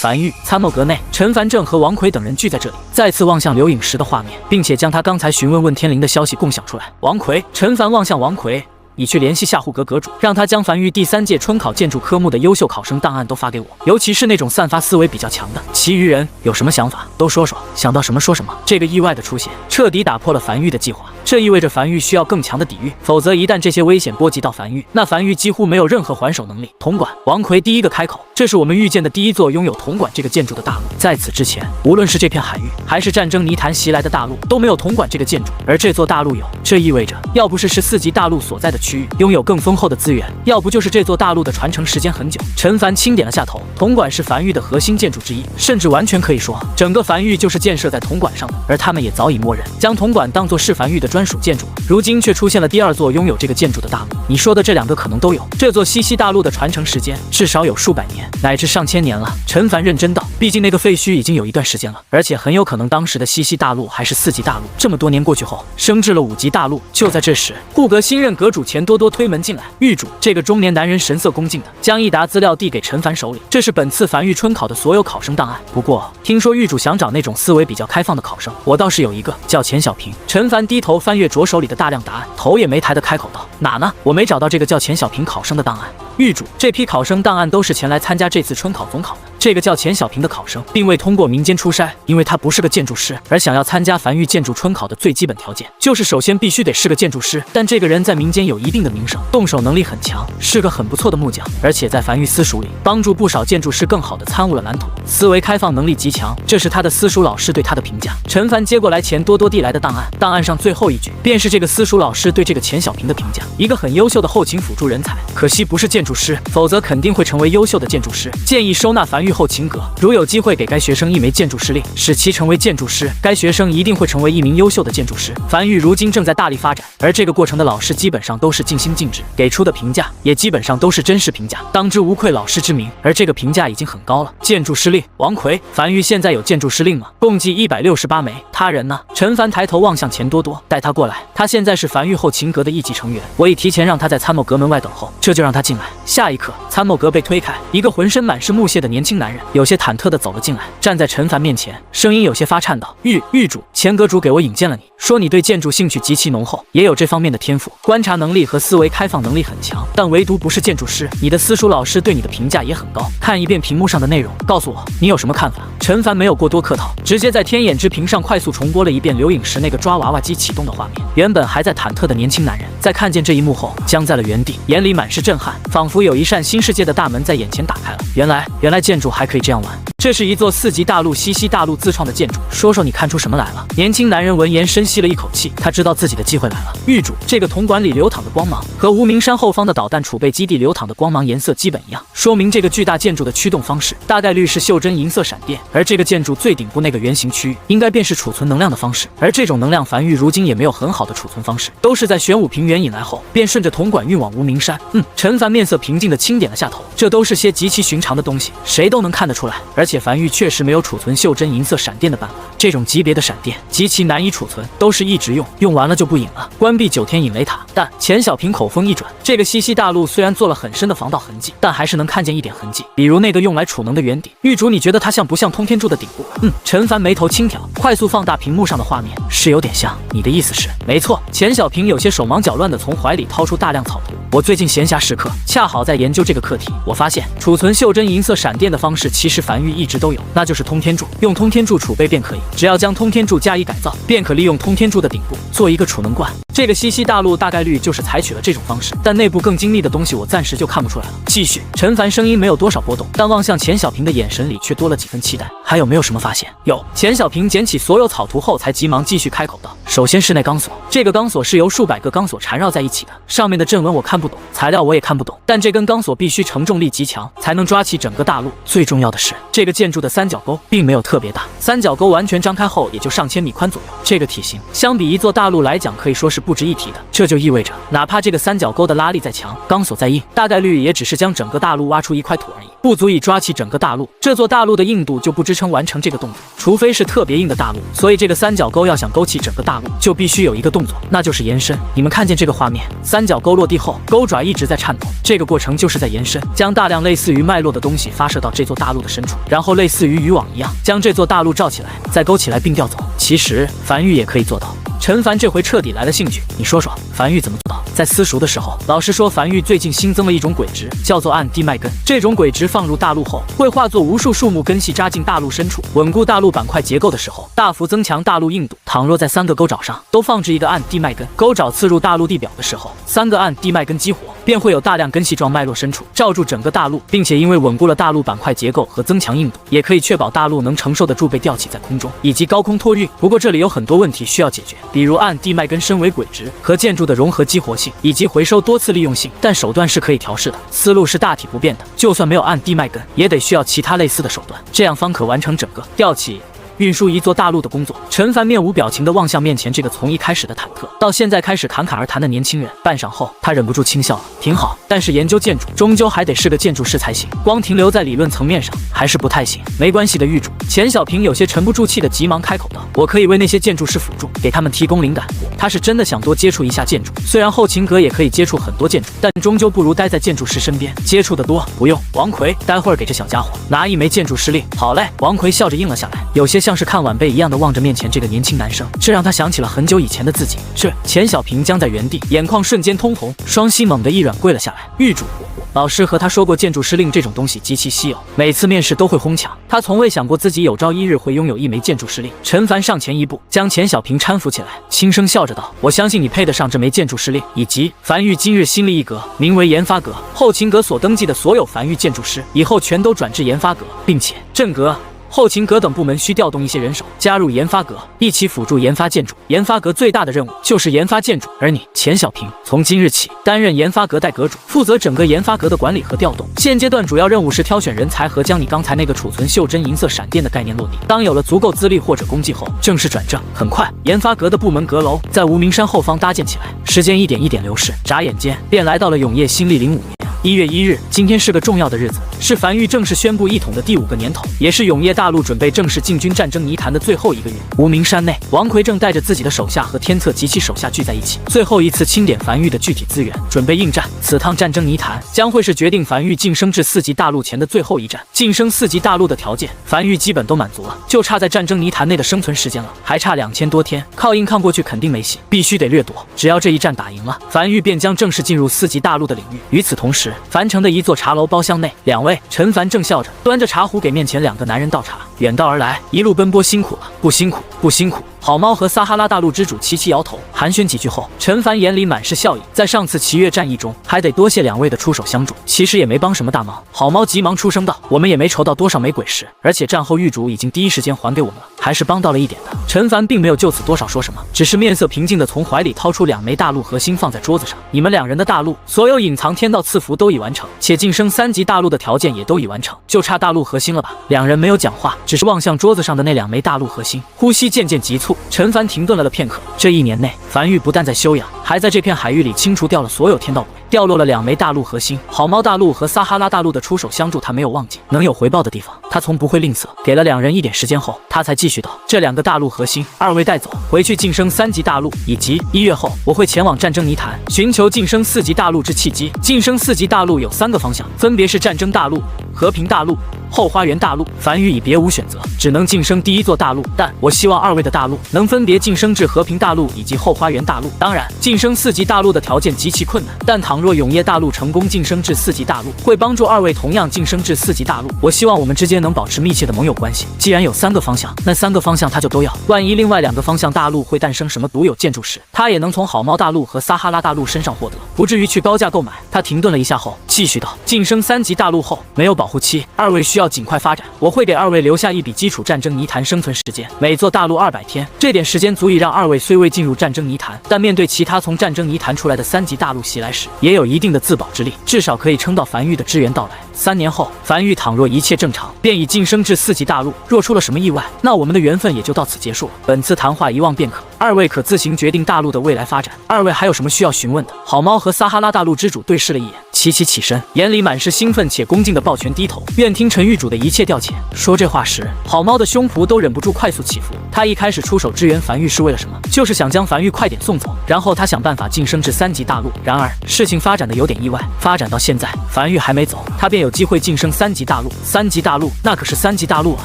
樊玉参谋阁内，陈凡正和王奎等人聚在这里，再次望向刘颖时的画面，并且将他刚才询问问天灵的消息共享出来。王奎，陈凡望向王奎。你去联系夏护阁阁主，让他将樊玉第3届春考建筑科目的优秀考生档案都发给我，尤其是那种散发思维比较强的。其余人有什么想法都说说，想到什么说什么。这个意外的出现彻底打破了樊玉的计划，这意味着樊玉需要更强的抵御，否则一旦这些危险波及到樊玉，那樊玉几乎没有任何还手能力。铜管，王奎第一个开口，这是我们遇见的第一座拥有铜管这个建筑的大陆。在此之前，无论是这片海域，还是战争泥潭袭来的大陆，都没有铜管这个建筑，而这座大陆有，这意味着要不是14级大陆所在的区域拥有更丰厚的资源，要不就是这座大陆的传承时间很久。陈凡轻点了下头，铜管是樊玉的核心建筑之一，甚至完全可以说，整个樊玉就是建设在铜管上的，而他们也早已默认将铜管当作是樊玉的专属建筑。如今却出现了第2座拥有这个建筑的大陆，你说的这2个可能都有。这座西大陆的传承时间至少有数百年，乃至上千年了。陈凡认真道，毕竟那个废墟已经有一段时间了，而且很有可能当时的西大陆还是4级大陆。这么多年过去后，升至了5级大陆。就在这时，护阁新任阁主钱多多推门进来。狱主，这个中年男人神色恭敬的将一沓资料递给陈凡手里，这是本次樊玉春考的所有考生档案。不过听说狱主想找那种思维比较开放的考生，我倒是有一个，叫钱小平。陈凡低头翻阅着手里的大量答案，头也没抬的开口道：哪呢？我没找到这个叫钱小平考生的档案。狱主，这批考生档案都是前来参加这次春考总考的。这个叫钱小平的考生并未通过民间初筛，因为他不是个建筑师，而想要参加樊玉建筑春考的最基本条件就是首先必须得是个建筑师。但这个人在民间有一定的名声，动手能力很强，是个很不错的木匠，而且在樊玉私塾里帮助不少建筑师更好的参悟了蓝图，思维开放能力极强，这是他的私塾老师对他的评价。陈凡接过来钱多多递来的档案，档案上最后一句便是这个私塾老师对这个钱小平的评价：一个很优秀的后勤辅助人才，可惜不是建筑师，否则肯定会成为优秀的建筑师。建议收纳樊玉后勤阁，如有机会给该学生一枚建筑师令，使其成为建筑师，该学生一定会成为一名优秀的建筑师。樊玉如今正在大力发展，而这个过程的老师基本上都是尽心尽职，给出的评价也基本上都是真实评价，当之无愧老师之名，而这个评价已经很高了。建筑师令，王奎，樊玉现在有建筑师令吗？共计168枚。他人呢？陈凡抬头望向钱多多，带他过来。他现在是樊玉后勤阁的1级成员，我已提前让他在参谋阁门外等候，这就让他进来。下一刻，参谋阁被推开，一个浑身满是木屑的年轻男人有些忐忑地走了进来，站在陈凡面前，声音有些发颤道：狱主，钱阁主给我引荐了你，说你对建筑兴趣极其浓厚，也有这方面的天赋，观察能力和思维开放能力很强，但唯独不是建筑师。你的私塾老师对你的评价也很高，看一遍屏幕上的内容，告诉我你有什么看法。陈凡没有过多客套，直接在天眼之屏上快速重播了一遍刘颖时那个抓娃娃机启动的画面。原本还在忐忑的年轻男人在看见这一幕后僵在了原地，眼里满是震撼，仿佛有一扇新世界的大门在眼前打开了。原来建筑还可以这样玩。这是一座4级大陆西大陆自创的建筑，说说你看出什么来了？年轻男人闻言深吸了一口气，他知道自己的机会来了。狱主，这个铜管里流淌的光芒和无名山后方的导弹储备基地流淌的光芒颜色基本一样，说明这个巨大建筑的驱动方式大概率是袖珍银色闪电，而这个建筑最顶部那个圆形区域应该便是储存能量的方式，而这种能量樊玉如今也没有很好的储存方式，都是在玄武平原引来后便顺着铜管运往无名山。陈凡面色平静的轻点了下头，这都是些极其寻常的东西，谁都能看得出来，而且樊玉确实没有储存袖珍银色闪电的办法，这种级别的闪电极其难以储存，都是一直用完了就不引了，关闭9天引雷塔。但钱小平口风一转，这个西大陆虽然做了很深的防盗痕迹，但还是能看见一点痕迹，比如那个用来储能的圆顶。狱主，你觉得它像不像通天柱的顶部？陈凡眉头轻挑，快速放大屏幕上的画面，是有点像。你的意思是？没错。钱小平有些手忙脚乱地从怀里掏出大量草图，我最近闲暇时刻恰好在研究这个课题，我发现储存袖珍银色闪电的方式其实樊玉一直都有，那就是通天柱，用通天柱储备便可以，只要将通天柱加以改造，便可利用通天柱的顶部做一个储能罐。这个西大陆大概率就是采取了这种方式，但内部更精密的东西我暂时就看不出来了。继续。陈凡声音没有多少波动，但望向钱小平的眼神里却多了几分期待。还有没有什么发现？有。钱小平捡起所有草图后才急忙继续开口道：首先是那钢索，这个钢索是由数百个钢索缠绕在一起的，上面的正文我看不懂，材料我也看不懂，但这根钢索必须承重力极强，才能抓起整个大陆。最重要的是，这个建筑的三角沟并没有特别大，三角沟完全张开后也就上千米宽左右，这个体型相比一座大陆来讲可以说是不值一提的。这就意味着，哪怕这个三角沟的拉力再强，钢索再硬，大概率也只是将整个大陆挖出一块土而已，不足以抓起整个大陆。这座大陆的硬度就不支撑撑完成这个动作，除非是特别硬的大陆。所以这个三角钩要想勾起整个大陆，就必须有一个动作，那就是延伸。你们看见这个画面，三角钩落地后，钩爪一直在颤抖，这个过程就是在延伸，将大量类似于脉络的东西发射到这座大陆的深处，然后类似于渔网一样，将这座大陆罩起来，再勾起来并调走。其实樊玉也可以做到。陈凡这回彻底来了兴趣，你说说，樊玉怎么做到？在私塾的时候，老师说樊玉最近新增了一种轨质，叫做暗地脉根。这种轨质放入大陆后，会化作无数树木根系扎进大陆深处，稳固大陆板块结构的时候，大幅增强大陆硬度。倘若在3个钩爪上都放置一个暗地脉根，钩爪刺入大陆地表的时候，3个暗地脉根激活，便会有大量根系状脉络深处罩住整个大陆，并且因为稳固了大陆板块结构和增强硬度，也可以确保大陆能承受得住被吊起在空中以及高空托运。不过这里有很多问题需要解决，比如暗地脉根身为轨质和建筑的融合激活性以及回收多次利用性，但手段是可以调试的，思路是大体不变的。就算没有暗地脉根，也得需要其他类似的手段，这样方可完成整个吊起运输一座大陆的工作。陈凡面无表情地望向面前这个从一开始的忐忑到现在开始侃侃而谈的年轻人，半晌后他忍不住轻笑了。挺好，但是研究建筑终究还得是个建筑师才行，光停留在理论层面上还是不太行。没关系的，狱主。钱小平有些沉不住气的急忙开口道，我可以为那些建筑师辅助，给他们提供灵感。他是真的想多接触一下建筑，虽然后勤阁也可以接触很多建筑，但终究不如待在建筑师身边接触的多。不用，王奎，待会儿给这小家伙拿一枚建筑师令。好嘞，王奎笑着应了下来，有些像是看晚辈一样的望着面前这个年轻男生，这让他想起了很久以前的自己。是，钱小平僵在原地，眼眶瞬间通红，双膝猛地一软跪了下来。狱主，老师和他说过，建筑师令这种东西极其稀有，每次面试都会哄抢。他从未想过自己有朝一日会拥有一枚建筑师令。陈凡上前一步，将钱小平搀扶起来，轻声笑着道：“我相信你配得上这枚建筑师令。”以及樊玉今日新立一阁，名为研发阁，后勤阁所登记的所有樊玉建筑师，以后全都转至研发阁，并且正阁、后勤阁等部门需调动一些人手加入研发阁，一起辅助研发建筑。研发阁最大的任务就是研发建筑，而你钱小平从今日起担任研发阁代阁主，负责整个研发阁的管理和调动。现阶段主要任务是挑选人才和将你刚才那个储存袖珍银色闪电的概念落地。当有了足够资历或者功绩后，正式转正。很快，研发阁的部门阁楼在无名山后方搭建起来。时间一点一点流逝，眨眼间便来到了永业新历05年1月1日，今天是个重要的日子，是樊玉正式宣布一统的第5个年头，也是永业大陆准备正式进军战争泥潭的最后1个月。无名山内，王奎正带着自己的手下和天策及其手下聚在一起，最后一次清点樊玉的具体资源，准备应战。此趟战争泥潭将会是决定樊玉晋升至4级大陆前的最后一战。晋升4级大陆的条件，樊玉基本都满足了，就差在战争泥潭内的生存时间了，还差2000多天，靠硬抗过去肯定没戏，必须得掠夺。只要这一战打赢了，樊玉便将正式进入4级大陆的领域。与此同时，樊城的一座茶楼包厢内，2位陈凡正笑着端着茶壶给面前2个男人倒茶。远道而来，一路奔波辛苦了，不辛苦，不辛苦。好猫和撒哈拉大陆之主齐齐摇头，寒暄几句后，陈凡眼里满是笑意。在上次齐越战役中，还得多谢2位的出手相助，其实也没帮什么大忙。好猫急忙出声道：“我们也没筹到多少枚鬼石，而且战后狱主已经第一时间还给我们了，还是帮到了一点的。”陈凡并没有就此多少说什么，只是面色平静地从怀里掏出2枚大陆核心放在桌子上。你们2人的大陆所有隐藏天道赐福都已完成，且晋升3级大陆的条件也都已完成，就差大陆核心了吧？2人没有讲话，只是望向桌子上的那2枚大陆核心，呼吸渐渐急促。陈凡停顿了片刻，这1年内，樊玉不但在休养，还在这片海域里清除掉了所有天道鬼，掉落了2枚大陆核心。好猫大陆和撒哈拉大陆的出手相助，他没有忘记，能有回报的地方，他从不会吝啬。给了2人一点时间后，他才继续道：“这2个大陆核心，2位带走，回去晋升3级大陆，以及1月后我会前往战争泥潭，寻求晋升4级大陆之契机。晋升4级大陆有3个方向，分别是战争大陆、和平大陆、后花园大陆。樊玉已别无选择，只能晋升第1座大陆，但我希望2位的大陆能分别晋升至和平大陆以及后花园大陆。当然，晋升4级大陆的条件极其困难，但倘若永业大陆成功晋升至4级大陆，会帮助2位同样晋升至4级大陆。我希望我们之间能保持密切的盟友关系。既然有3个方向，那3个方向他就都要。万一另外2个方向大陆会诞生什么独有建筑师，他也能从好猫大陆和撒哈拉大陆身上获得，不至于去高价购买。”他停顿了一下后，继续道：“晋升3级大陆后没有保护期，2位需要尽快发展。我会给2位留下一笔基础战争泥潭生存时间，每座大陆200天。这点时间足以让2位虽未进入战争泥潭，但面对其他从战争泥潭出来的3级大陆袭来时，也有一定的自保之力，至少可以撑到樊玉的支援到来。3年后，樊玉倘若一切正常，便已晋升至4级大陆。若出了什么意外，那我们的缘分也就到此结束了。本次谈话遗忘便可，二位可自行决定大陆的未来发展。二位还有什么需要询问的？好猫和撒哈拉大陆之主对视了一眼，齐齐起身，眼里满是兴奋且恭敬的抱拳低头，愿听陈狱主的一切调遣。说这话时，好猫的胸脯都忍不住快速起伏。他一开始出手支援樊玉是为了什么？就是想将樊玉快点送走，然后他想办法晋升至3级大陆。然而事情发展的有点意外，发展到现在，樊玉还没走，他便有机会晋升3级大陆。3级大陆那可是3级大陆啊！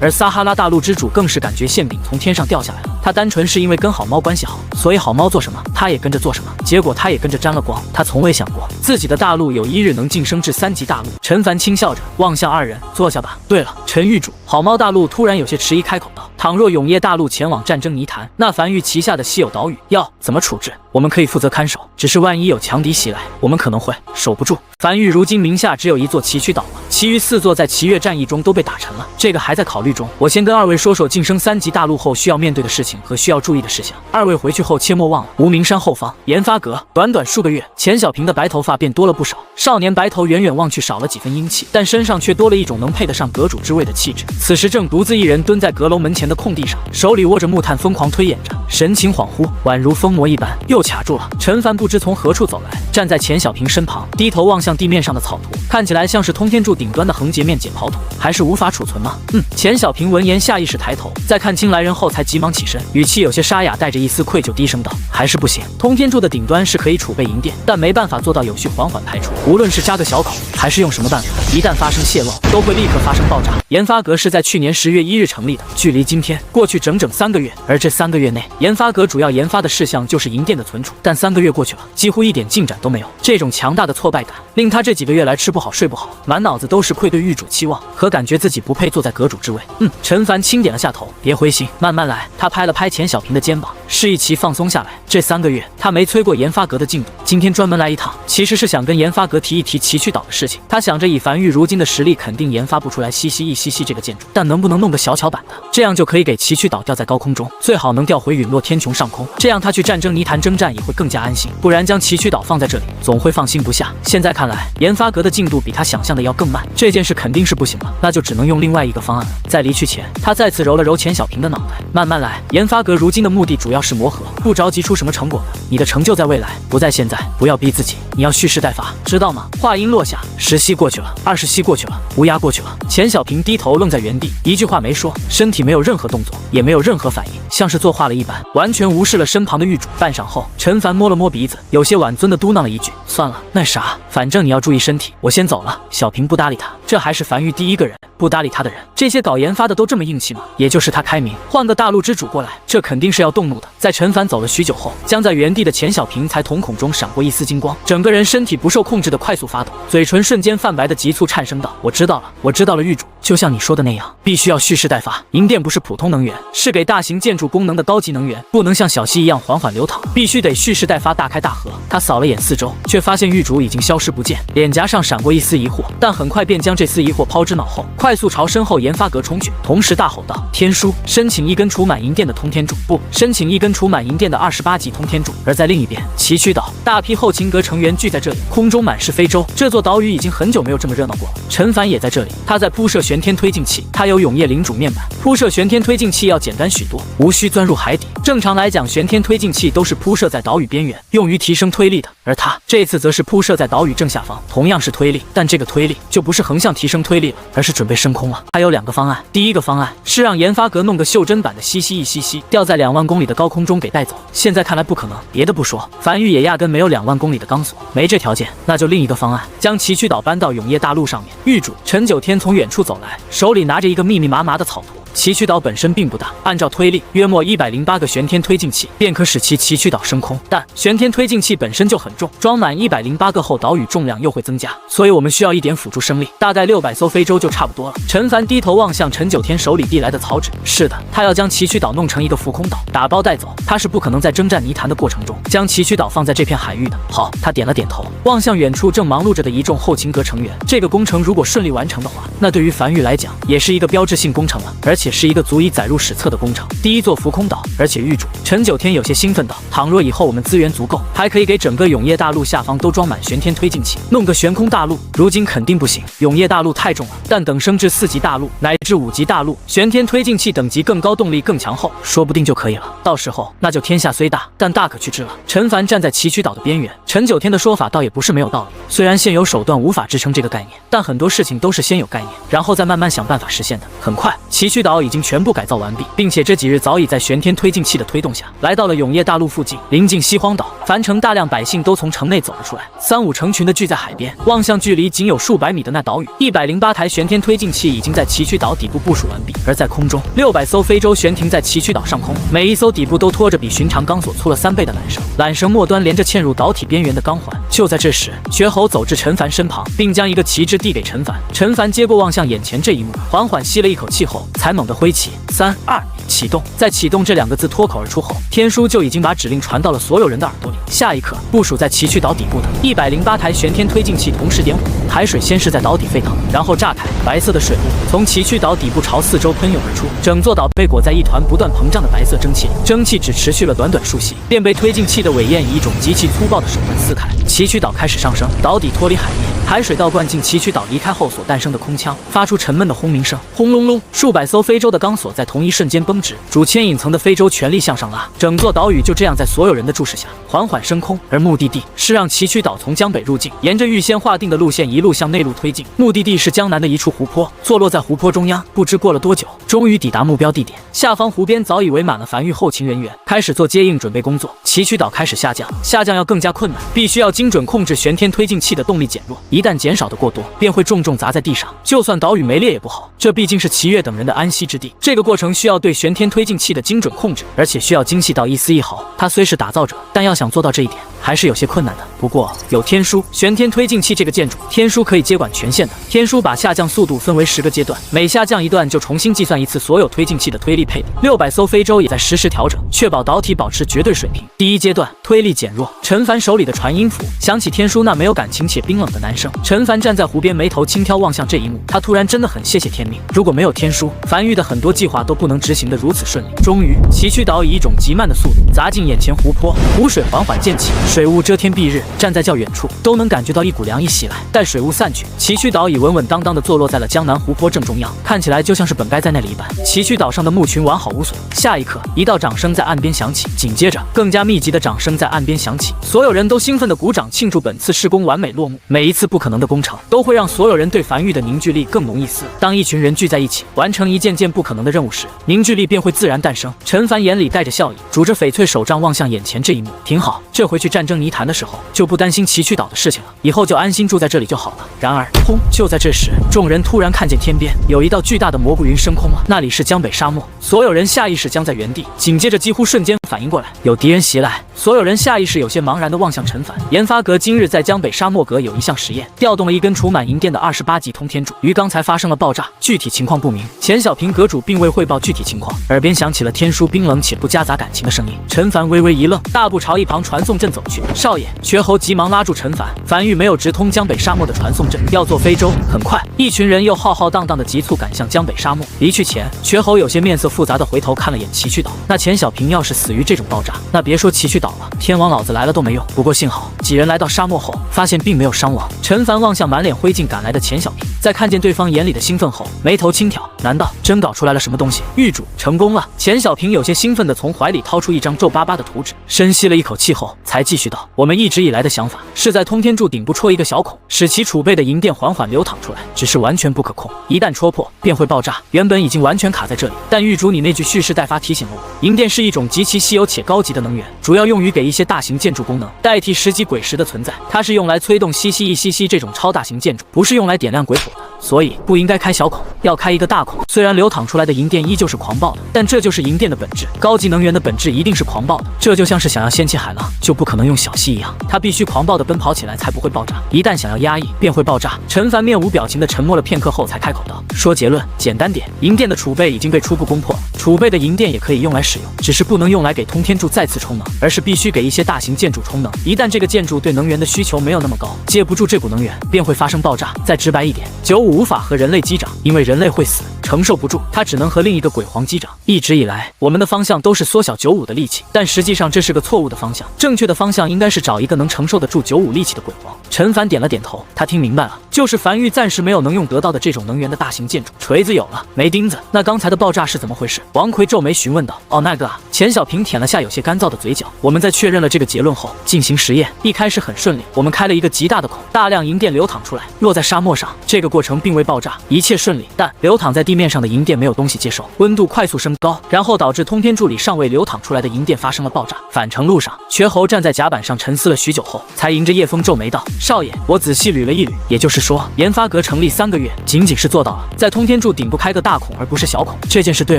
而撒哈拉大陆之主更是感觉馅饼从天上掉下来了。他单纯是因为跟好猫关系好，所以好猫做什么他也跟着做什么，结果他也跟着沾了光。他从未想过自己的大陆有一日能晋升至3级大陆。陈凡轻笑着望向二人，坐下吧。对了，陈狱主，好猫大陆突然有些迟疑，开口道：倘若永夜大陆前往战争泥潭，那樊玉旗下的稀有岛屿要怎么处置？我们可以负责看守，只是万一有强敌袭来，我们可能会守不住。樊玉如今名下只有一座崎岖岛了，其余4座在齐越战役中都被打沉了，这个还在考虑中。我先跟二位说说晋升3级大陆后需要面对的事情和需要注意的事项。二位回去后切莫忘了。无名山后方，研发阁。短短数个月，钱小平的白头发便多了不少。少年白头远远望去少了几分英气，但身上却多了一种能配得上阁主之位的气质。此时正独自一人蹲在阁楼门前的空地上，手里握着木炭疯狂推演着，神情恍惚，宛如疯魔一般。又卡住了。陈凡不知从何处走来，站在钱小平身旁，低头望向地面上的草图，看起来像是通天柱顶端的横截面解剖图，还是无法储存吗？钱小平闻言下意识抬头，在看清来人后才急忙起身，语气有些沙哑，带着一丝愧疚，低声道：还是不行。通天柱的顶端是可以储备银锭，但没办法做到有序缓缓排出，无论是加个小口，还是用什么办法，一旦发生泄漏，都会立刻发生爆炸。研发阁是在去年10月1日成立的，距离今天过去整整3个月，而这3个月内，研发阁主要研发的事项就是银锭的存储，但3个月过去了，几乎一点进展都没有。这种强大的挫败感令他这几个月来吃不好睡不好，满脑子都是愧对狱主期望和感觉自己不配坐在阁主之位。陈凡轻点了下头，别灰心，慢慢来。他拍了拍钱小平的肩膀，示意其放松下来。这3个月他没催过研发阁的进度，今天专门来一趟，其实是想跟研发阁提一提崎岖岛的事情。他想着以樊玉如今的实力，肯定研发不出来西西一西西这个建筑，但能不能弄个小巧版的，这样就可以给崎岖岛吊在高空中，最好能调回陨落天穹上空，这样他去战争泥潭征战也会更加安心。不然将崎岖岛放在这里，总会放心不下。现在看来，研发阁的进度比他想象的要更慢，这件事肯定是不行了，那就只能用另外一个方案了。在离去前，他再次揉了揉钱小平的脑袋，慢慢来。研发阁如今的目的主要是磨合，不着急出什么成果的。你的成就在未来，不在现在，不要逼自己，你要蓄势待发，知道吗？话音落下，10息过去了，20息过去了，乌鸦过去了。钱小平低头愣在原地，一句话没说，身体没有任何动作，也没有任何反应，像是作画了一般，完全无视了身旁的狱主。半晌后，陈凡摸了摸鼻子，有些婉尊的嘟囔了一句：算了，那啥，反正你要注意身体，我先走了。小平不搭理他，这还是樊玉第一个人不搭理他的人。这些搞研发的都这么硬气吗？也就是他开明，换个大陆之主过来，这肯定是要动怒的。在陈凡走了许久后，僵在原地的钱小平才瞳孔中闪过一丝金光，整个人身体不受控制的快速发抖，嘴唇瞬间泛白的急促颤声道：我知道了，我知道了，狱主，就像你说的那样，必须要蓄势待发。银锭不是普通能源，是给大型建筑功能的高级能源，不能像小溪一样缓缓流淌，必须得蓄势待发，大开大合。他扫了眼四周，却发现狱主已经消失不见，脸颊上闪过一丝疑惑，但很快便将这丝疑惑抛之脑后，快速朝身后研发阁冲去，同时大吼道：天书，申请一根储满银锭的通天柱，不，申请一根储满银锭的28级通天柱。而在另一边，崎岖岛大批后勤阁成员聚在这里，空中满是非洲，这座岛屿已经很久没有这么热闹过了。陈凡也在这里，他在铺设玄天推进器，他有永夜领主面板，铺设玄天推进器要简单许多，无需钻入海底。正常来讲，玄天推进器都是铺设在岛屿边缘，用于提升推力的，而他这次则是铺设在岛屿正下方，同样是推力，但这个推力就不是横向提升推力了，而是准备升空了。还有2个方案，第一个方案是让研发阁弄个袖珍版的西西一西西，吊在2万公里的高空中给带走，现在看来不可能。别的不说，樊玉也压根没有2万公里的钢索，没这条件。那就另一个方案，将崎岖岛搬到永夜大陆上面。狱主陈九天从远处走来，手里拿着一个密密麻麻的草图。崎岖岛本身并不大，按照推力，约莫108个玄天推进器便可使其崎岖岛升空。但玄天推进器本身就很重，装满108个后，岛屿重量又会增加，所以我们需要一点辅助升力，大概600艘非洲就差不多了。陈凡低头望向陈九天手里递来的草纸，是的，他要将崎岖岛弄成一个浮空岛，打包带走。他是不可能在征战泥潭的过程中将崎岖岛放在这片海域的。好，他点了点头，望向远处正忙碌着的一众后勤阁成员。这个工程如果顺利完成的话，那对于樊玉来讲也是一个标志性工程了，而且且是一个足以载入史册的工程。第一座浮空岛，而且玉主陈九天有些兴奋道：“倘若以后我们资源足够，还可以给整个永业大陆下方都装满玄天推进器，弄个悬空大陆。如今肯定不行，永业大陆太重了。但等升至4级大陆乃至5级大陆，玄天推进器等级更高，动力更强后，说不定就可以了。到时候那就天下虽大，但大可去之了。”陈凡站在崎岖岛的边缘，陈九天的说法倒也不是没有道理。虽然现有手段无法支撑这个概念，但很多事情都是先有概念，然后再慢慢想办法实现的。很快，崎岖岛已经全部改造完毕，并且这几日早已在玄天推进器的推动下，来到了永业大陆附近，临近西荒岛。凡城大量百姓都从城内走了出来，3、5成群的聚在海边，望向距离仅有数百米的那岛屿。108台玄天推进器已经在崎岖岛底部部署完毕，而在空中，600艘非洲悬停在崎岖岛上空，每一艘底部都拖着比寻常钢索粗了3倍的缆绳，缆绳末端连着嵌入岛体边缘的钢环。就在这时，绝猴走至陈凡身旁，并将一个旗帜递给陈凡。陈凡接过，望向眼前这一幕，缓缓吸了一口气后，才猛地挥起3、2、启动。在启动这2个字脱口而出后，天书就已经把指令传到了所有人的耳朵里。下一刻，部署在崎岖岛底部的108台玄天推进器同时点火，海水先是在岛底沸腾，然后炸开，白色的水雾从崎岖岛底部朝四周喷涌而出，整座岛被裹在一团不断膨胀的白色蒸汽里。蒸汽只持续了短短数息，便被推进器的尾焰以一种极其粗暴的手段撕开。崎岖岛开始上升，岛底脱离海面，海水倒灌进崎岖岛离开后所诞生的空腔，发出沉闷的轰鸣声，轰隆隆，数百艘非洲的钢索在同一瞬间绷直，主牵引层的非洲全力向上拉，整座岛屿就这样在所有人的注视下缓缓升空。而目的地是让崎岖岛从江北入境，沿着预先划定的路线一路向内陆推进。目的地是江南的一处湖泊，坐落在湖泊中央。不知过了多久，终于抵达目标地点。下方湖边早已围满了繁育后勤人员，开始做接应准备工作。崎岖岛开始下降，下降要更加困难，必须要精准控制玄天推进器的动力减弱，一旦减少的过多，便会重重砸在地上，就算岛屿没裂也不好。这毕竟是齐越等人的安息之地，这个过程需要对玄天推进器的精准控制，而且需要精细到一丝一毫。他虽是打造者，但要想做到这一点，还是有些困难的。不过有天书玄天推进器这个建筑，天书可以接管全线的。天书把下降速度分为10个阶段，每下降一段就重新计算一次所有推进器的推力配比。600艘非洲也在实时调整，确保岛体保持绝对水平。第一阶段推力减弱，陈凡手里的传音符响起天书那没有感情且冰冷的男声。陈凡站在湖边，眉头轻挑，望向这一幕，他突然真的很谢谢天命。如果没有天书，樊玉的很多计划都不能执行得如此顺利。终于，崎岖岛以一种极慢的速度砸进眼前湖泊，湖水缓缓溅起，水雾遮天蔽日，站在较远处都能感觉到一股凉意袭来。待水雾散去，崎岖岛已稳稳当当地坐落在了江南湖泊正中央，看起来就像是本该在那里一般。崎岖岛上的牧群完好无损。下一刻，一道掌声在岸边响起，紧接着更加密集的掌声在岸边响起，所有人都兴奋地鼓掌庆祝本次施工完美落幕。每一次不可能的工程，都会让所有人对樊玉的凝聚力更浓一丝。当一群人聚在一起，完成一件件不可能的任务时，凝聚力便会自然诞生。陈凡眼里带着笑意，拄着翡翠手杖望向眼前这一幕，挺好，这回去战争泥潭的时候就不担心崎岖岛的事情了，以后就安心住在这里就好了。然而，轰！就在这时，众人突然看见天边有一道巨大的蘑菇云升空了，那里是江北沙漠。所有人下意识僵在原地，紧接着几乎瞬间反应过来，有敌人袭来。所有人下意识有些茫然地望向陈凡。研发阁今日在江北沙漠阁有一项实验，调动了一根储满银电的28级通天柱，于刚才发生了爆炸，具体情况不明。钱小平阁主并未汇报具体情况，耳边响起了天书冰冷且不夹杂感情的声音。陈凡微微一愣，大步朝一旁传送阵走去。少爷，绝猴急忙拉住陈凡。樊玉没有直通江北沙漠的传送阵，要做非洲。很快，一群人又浩浩荡荡地急促赶向江北沙漠。离去前，绝猴有些面色复杂地回头看了眼崎岖岛。那钱小平要是死于这种爆炸，那别说崎岖岛了，天王老子来了都没用。不过幸好，几人来到沙漠后，发现并没有伤亡。陈凡望向满脸灰烬赶来的钱小平，在看见对方眼里的兴奋后，眉头轻挑，难道真搞出来了什么东西？玉主成功了！钱小平有些兴奋地从怀里掏出一张皱巴巴的图纸，深吸了一口气后，才继续道：我们一直以来的想法是在通天柱顶部戳一个小孔，使其储备的银电缓缓流淌出来，只是完全不可控，一旦戳破便会爆炸。原本已经完全卡在这里，但玉主你那句蓄势待发提醒了我，银电是一种极其稀有且高级的能源，主要用于给一些大型建筑功能，代替10级鬼石的存在。它是用来催动1这种超大型建筑，不是用来点亮鬼火的，所以不应该开小孔，要开一个大孔。虽然流淌出来的银电依旧是狂暴的，但这就是银电的本质。高级能源的本质一定是狂暴的，这就像是想要掀起海浪，就不可能用小溪一样，它必须狂暴的奔跑起来才不会爆炸。一旦想要压抑，便会爆炸。陈凡面无表情的沉默了片刻后，才开口道：说结论，简单点，银电的储备已经被初步攻破，储备的银电也可以用来使用，只是不能用来给通天柱再次充能，而是必须给一些大型建筑充能。一旦这个建筑对能源的需求没有那么高，接不住这股能源，便会发生爆炸。再直白一点，95无法和人类击掌，因为人类会死。承受不住，他只能和另一个鬼皇击掌。一直以来，我们的方向都是缩小95的力气，但实际上这是个错误的方向。正确的方向应该是找一个能承受得住95力气的鬼皇。陈凡点了点头，他听明白了，就是樊玉暂时没有能用得到的这种能源的大型建筑。锤子有了，没钉子。那刚才的爆炸是怎么回事？王奎皱眉询问道。哦，那个啊。钱小平舔了下有些干燥的嘴角。我们在确认了这个结论后进行实验，一开始很顺利，我们开了一个极大的孔，大量银电流淌出来，落在沙漠上。这个过程并未爆炸，一切顺利。但流淌在地面上的银电没有东西接收，温度快速升高，然后导致通天柱里尚未流淌出来的银电发生了爆炸。返程路上，瘸猴站在甲板上沉思了许久后，才迎着夜风皱眉道：“少爷，我仔细捋了一捋，也就是说，研发阁成立3个月，仅仅是做到了在通天柱顶部开个大孔，而不是小孔。这件事对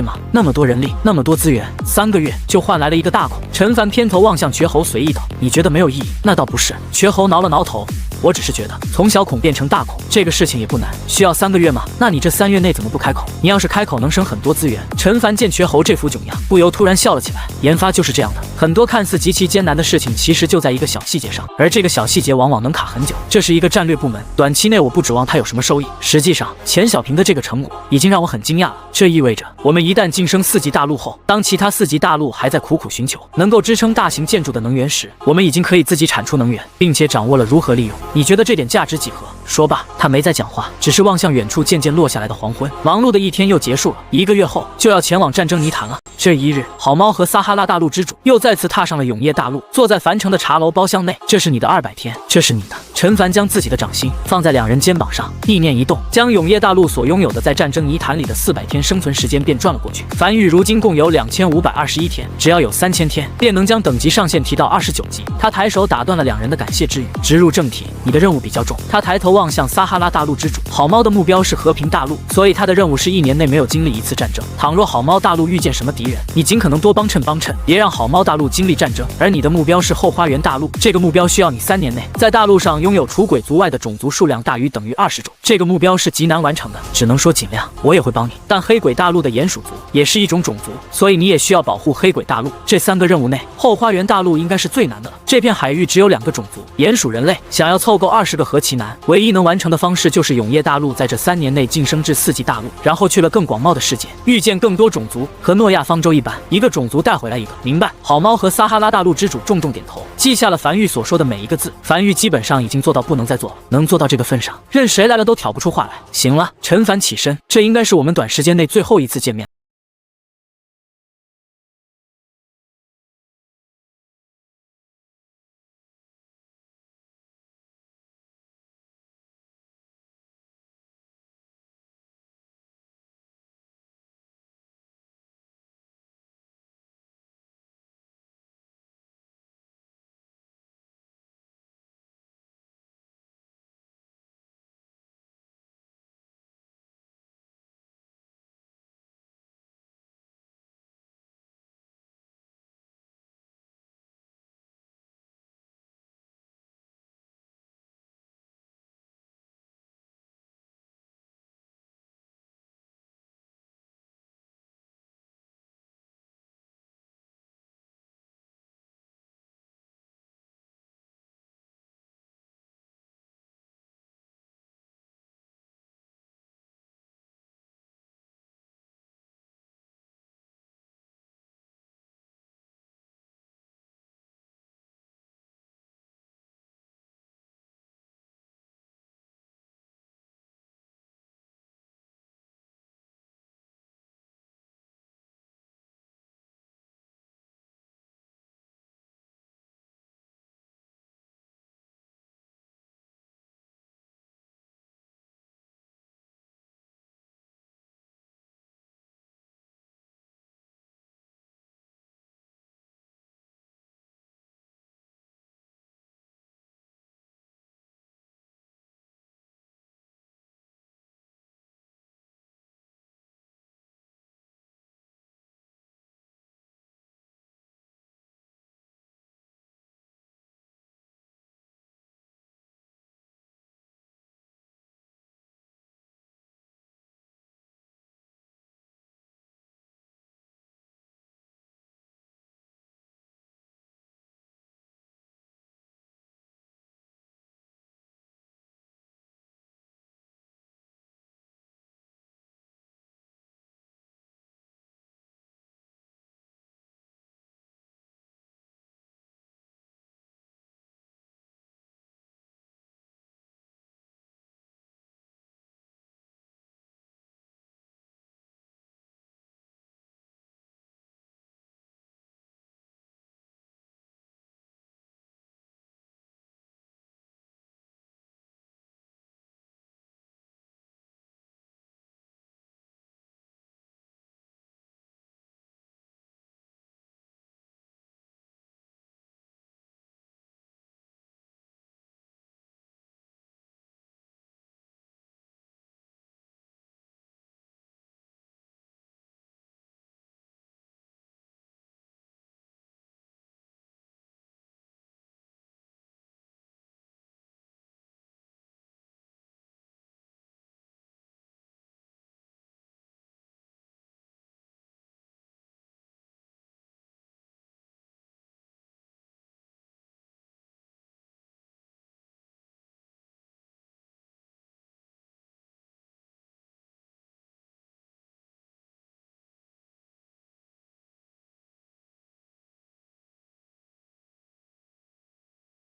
吗？那么多人力，那么多资源，3个月就换来了一个大孔。”陈凡偏头望向瘸猴，随意道：“你觉得没有意义？那倒不是。”瘸猴挠了挠头。我只是觉得从小孔变成大孔这个事情也不难，需要3个月吗？那你这3月内怎么不开口？你要是开口能省很多资源。陈凡见瘸猴这副囧样，不由突然笑了起来。研发就是这样的，很多看似极其艰难的事情，其实就在一个小细节上，而这个小细节往往能卡很久。这是一个战略部门，短期内我不指望它有什么收益。实际上，钱小平的这个成果已经让我很惊讶了。这意味着我们一旦晋升4级大陆后，当其他4级大陆还在苦苦寻求能够支撑大型建筑的能源时，我们已经可以自己产出能源，并且掌握了如何利用。你觉得这点价值几何？说罢，他没再讲话，只是望向远处渐渐落下来的黄昏。忙碌的一天又结束了，1个月后就要前往战争泥潭了。这一日，好猫和撒哈拉大陆之主又再次踏上了永夜大陆，坐在樊城的茶楼包厢内。这是你的200天，这是你的。陈凡将自己的掌心放在2人肩膀上，意念一动，将永夜大陆所拥有的在战争泥潭里的400天生存时间便转了过去。樊玉如今共有2521天，只要有3000天，便能将等级上限提到29级。他抬手打断了2人的感谢之语，直入正题。你的任务比较重。他抬头望向撒哈拉大陆之主，好猫的目标是和平大陆，所以他的任务是1年内没有经历一次战争。倘若好猫大陆遇见什么敌人，你尽可能多帮衬，别让好猫大陆经历战争。而你的目标是后花园大陆，这个目标需要你3年内在大陆上拥有除鬼族外的种族数量大于等于20种。这个目标是极难完成的，只能说尽量，我也会帮你。但黑鬼大陆的鼹鼠族也是一种种族，所以你也需要保护黑鬼大陆。这3个任务内，后花园大陆应该是最难的了。这片海域只有2个种族，鼹鼠、人类，想要凑够20个何其难。唯一能完成的方式就是永夜大陆在这3年内晋升至4级大陆，然后去了更广袤的世界，遇见更多种族，和诺亚方舟一般，一个种族带回来一个。明白？好猫和撒哈拉大陆之主重重点头，记下了樊玉所说的每一个字。樊玉基本上已经做到不能再做了，能做到这个份上，任谁来了都挑不出话来。行了，陈凡起身，这应该是我们短时间内最后一次见面。